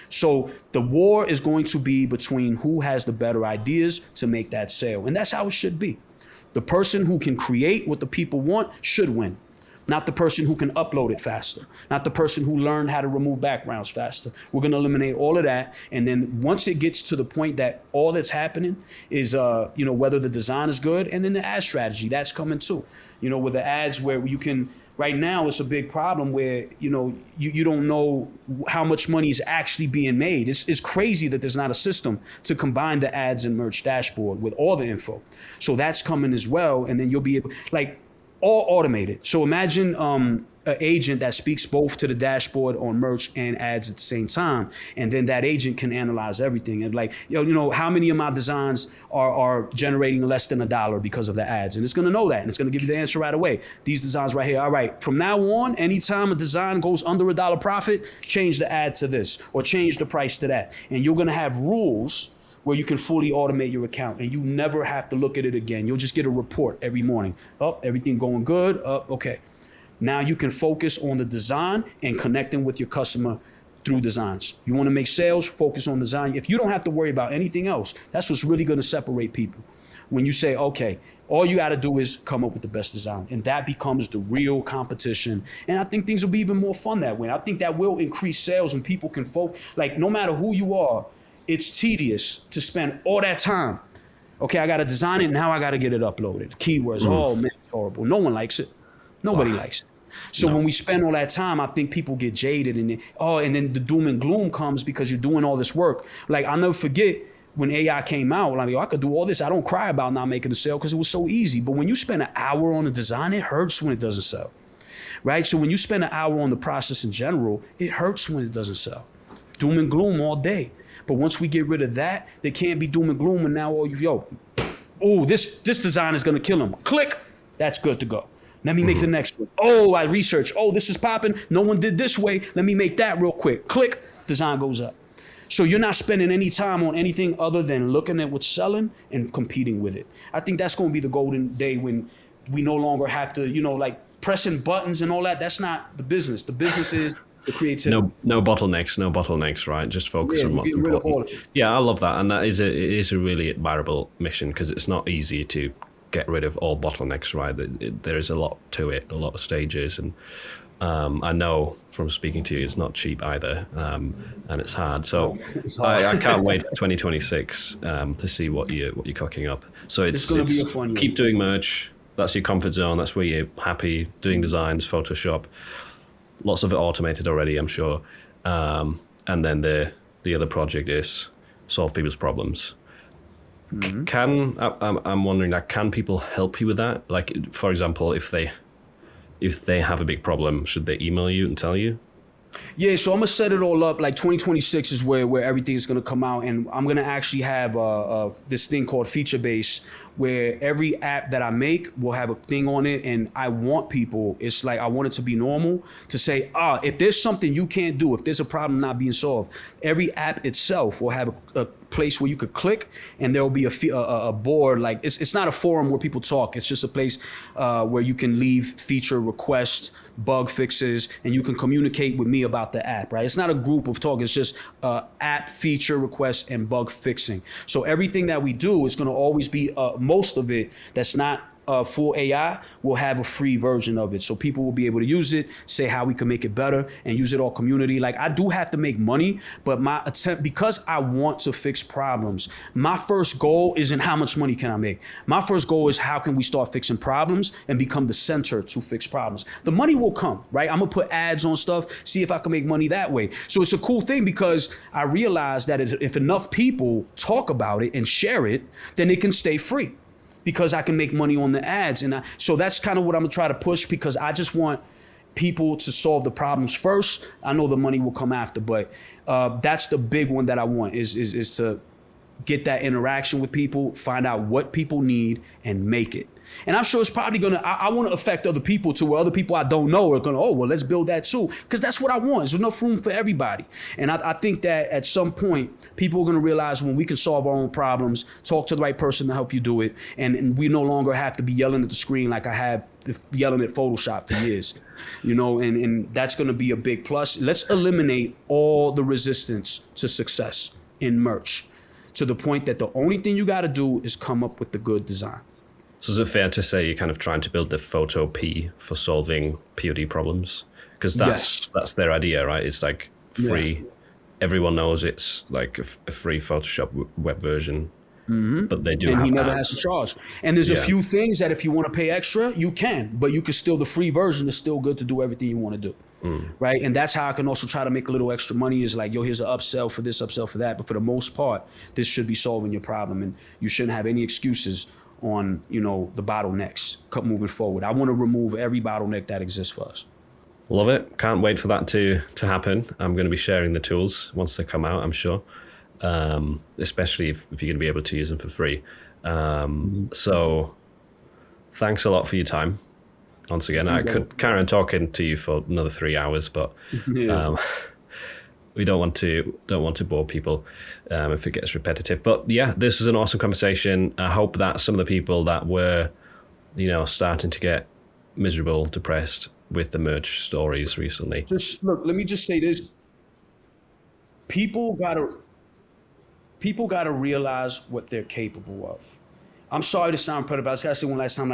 So the war is going to be between who has the better ideas to make that sale. And that's how it should be. The person who can create what the people want should win. Not the person who can upload it faster. Not the person who learned how to remove backgrounds faster. We're going to eliminate all of that. And then once it gets to the point that all that's happening is, whether the design is good, and then the ad strategy, that's coming too. With the ads where you can, right now it's a big problem where, you don't know how much money is actually being made. It's crazy that there's not a system to combine the ads and merch dashboard with all the info. So that's coming as well. And then you'll be able, all automated. So imagine an agent that speaks both to the dashboard on merch and ads at the same time. And then that agent can analyze everything. And how many of my designs are generating less than $1 because of the ads? And it's going to know that. And it's going to give you the answer right away. These designs right here. All right, from now on, anytime a design goes under $1 profit, change the ad to this or change the price to that. And you're going to have rules where you can fully automate your account and you never have to look at it again. You'll just get a report every morning. Oh, everything going good? Okay. Now you can focus on the design and connecting with your customer through designs. You want to make sales, focus on design. If you don't have to worry about anything else, that's what's really going to separate people. When you say, okay, all you got to do is come up with the best design, and that becomes the real competition. And I think things will be even more fun that way. I think that will increase sales when people can focus, no matter who you are, it's tedious to spend all that time. Okay, I got to design it. Now I got to get it uploaded. Keywords. Oh, man, it's horrible. No one likes it. Nobody likes it. So when we spend all that time, I think people get jaded. And then the doom and gloom comes because you're doing all this work. I'll never forget when AI came out. I could do all this. I don't cry about not making a sale because it was so easy. But when you spend an hour on a design, it hurts when it doesn't sell. Right? So when you spend an hour on the process in general, it hurts when it doesn't sell. Doom and gloom all day. But once we get rid of that, there can't be doom and gloom. And now, this design is going to kill him. Click. That's good to go. Let me make the next one. Oh, I researched. Oh, this is popping. No one did this way. Let me make that real quick. Click. Design goes up. So you're not spending any time on anything other than looking at what's selling and competing with it. I think that's going to be the golden day when we no longer have to, pressing buttons and all that. That's not the business. The business is the creativity. No bottlenecks, right? Just focus on what's important. Yeah, I love that, and it is a really admirable mission because it's not easy to get rid of all bottlenecks, right? There is a lot to it, a lot of stages, and I know from speaking to you, it's not cheap either, and it's hard. So I can't wait for 2026 to see what you're cooking up. So it's going to be a fun year. Keep doing merch. That's your comfort zone. That's where you're happy doing designs, Photoshop. Lots of it automated already, I'm sure. And then the other project is solve people's problems. Mm-hmm. I'm wondering, can people help you with that? For example, if they have a big problem, should they email you and tell you? Yeah, so I'm gonna set it all up. 2026 is where everything is gonna come out, and I'm gonna actually have this thing called Feature Base, where every app that I make will have a thing on it, and I want people. It's I want it to be normal to say, if there's something you can't do, if there's a problem not being solved, every app itself will have a place where you could click, and there will be a board. It's not a forum where people talk. It's just a place where you can leave feature requests, bug fixes, and you can communicate with me about the app, right? It's not a group of talk. It's just app feature requests and bug fixing. So everything that we do is going to always be most of it that's not full AI will have a free version of it. So people will be able to use it, say how we can make it better, and use it all community. I do have to make money, but my attempt, because I want to fix problems, my first goal isn't how much money can I make. My first goal is how can we start fixing problems and become the center to fix problems. The money will come, right? I'm gonna put ads on stuff, see if I can make money that way. So it's a cool thing because I realize that if enough people talk about it and share it, then it can stay free. because I can make money on the ads. And so that's kind of what I'm gonna try to push, because I just want people to solve the problems first. I know the money will come after, but that's the big one that I want is to get that interaction with people, find out what people need, and make it. And I'm sure it's probably I want to affect other people to where other people I don't know are gonna, oh, well, let's build that too. Because that's what I want. There's enough room for everybody. And I think that at some point, people are gonna realize when we can solve our own problems, talk to the right person to help you do it. And we no longer have to be yelling at the screen like I have yelling at Photoshop for years, and that's gonna be a big plus. Let's eliminate all the resistance to success in merch, to the point that the only thing you got to do is come up with the good design. So is it fair to say you're kind of trying to build the photo P for solving POD problems? Because that's their idea, right? It's like free. Yeah. Everyone knows it's like a free Photoshop web version, but they do have he never ads. has to charge. And there's a few things that if you want to pay extra, you can, but you can still, the free version is still good to do everything you want to do. Right. And that's how I can also try to make a little extra money, is like, yo, here's an upsell for this, upsell for that. But for the most part, this should be solving your problem, and you shouldn't have any excuses on, the bottlenecks moving forward. I want to remove every bottleneck that exists for us. Love it. Can't wait for that to happen. I'm going to be sharing the tools once they come out, I'm sure. Especially if you're going to be able to use them for free. So thanks a lot for your time. Once again, I could carry on talking to you for another 3 hours, but we don't want to bore people if it gets repetitive. But yeah, this is an awesome conversation. I hope that some of the people that were, starting to get miserable, depressed with the merch stories recently. Just look, let me just say this. People gotta realize what they're capable of. I'm sorry to sound repetitive. I was gonna say one last time,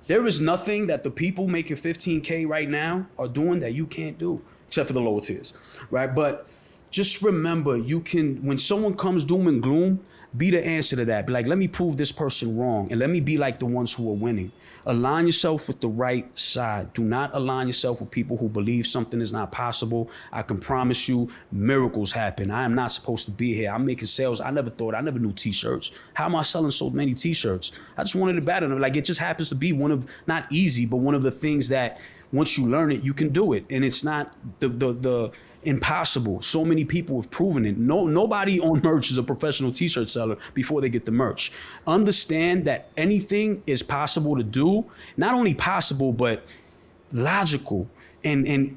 there is nothing that the people making 15K right now are doing that you can't do, except for the lower tiers, right? But just remember, you can, when someone comes doom and gloom, be the answer to that. Be like, let me prove this person wrong, and let me be like the ones who are winning. Align yourself with the right side. Do not align yourself with people who believe something is not possible. I can promise you miracles happen. I am not supposed to be here. I'm making sales. I never knew t-shirts. How am I selling so many t-shirts? I just wanted it better. Like, it just happens to be one of, not easy, but one of the things that once you learn it, you can do it. And it's not the impossible. So many people have proven it. Nobody on merch is a professional t-shirt seller before they get the merch. Understand that anything is possible to do. Not only possible, but logical and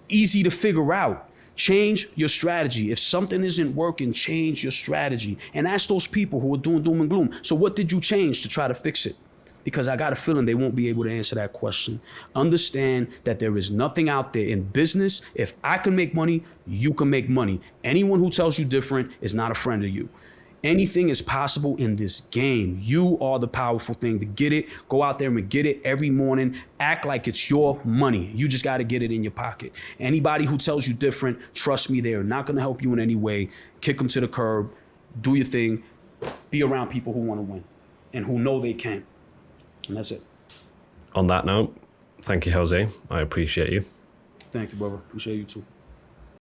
easy to figure out. Change your strategy. If something isn't working, change your strategy. And ask those people who are doing doom and gloom, so what did you change to try to fix it? Because I got a feeling they won't be able to answer that question. Understand that there is nothing out there in business. If I can make money, you can make money. Anyone who tells you different is not a friend of you. Anything is possible in this game. You are the powerful thing to get it. Go out there and get it every morning. Act like it's your money. You just got to get it in your pocket. Anybody who tells you different, trust me, they're not going to help you in any way. Kick them to the curb. Do your thing. Be around people who want to win and who know they can. And that's it. On that note, thank you, Jose. I appreciate you. Thank you, brother. Appreciate you too.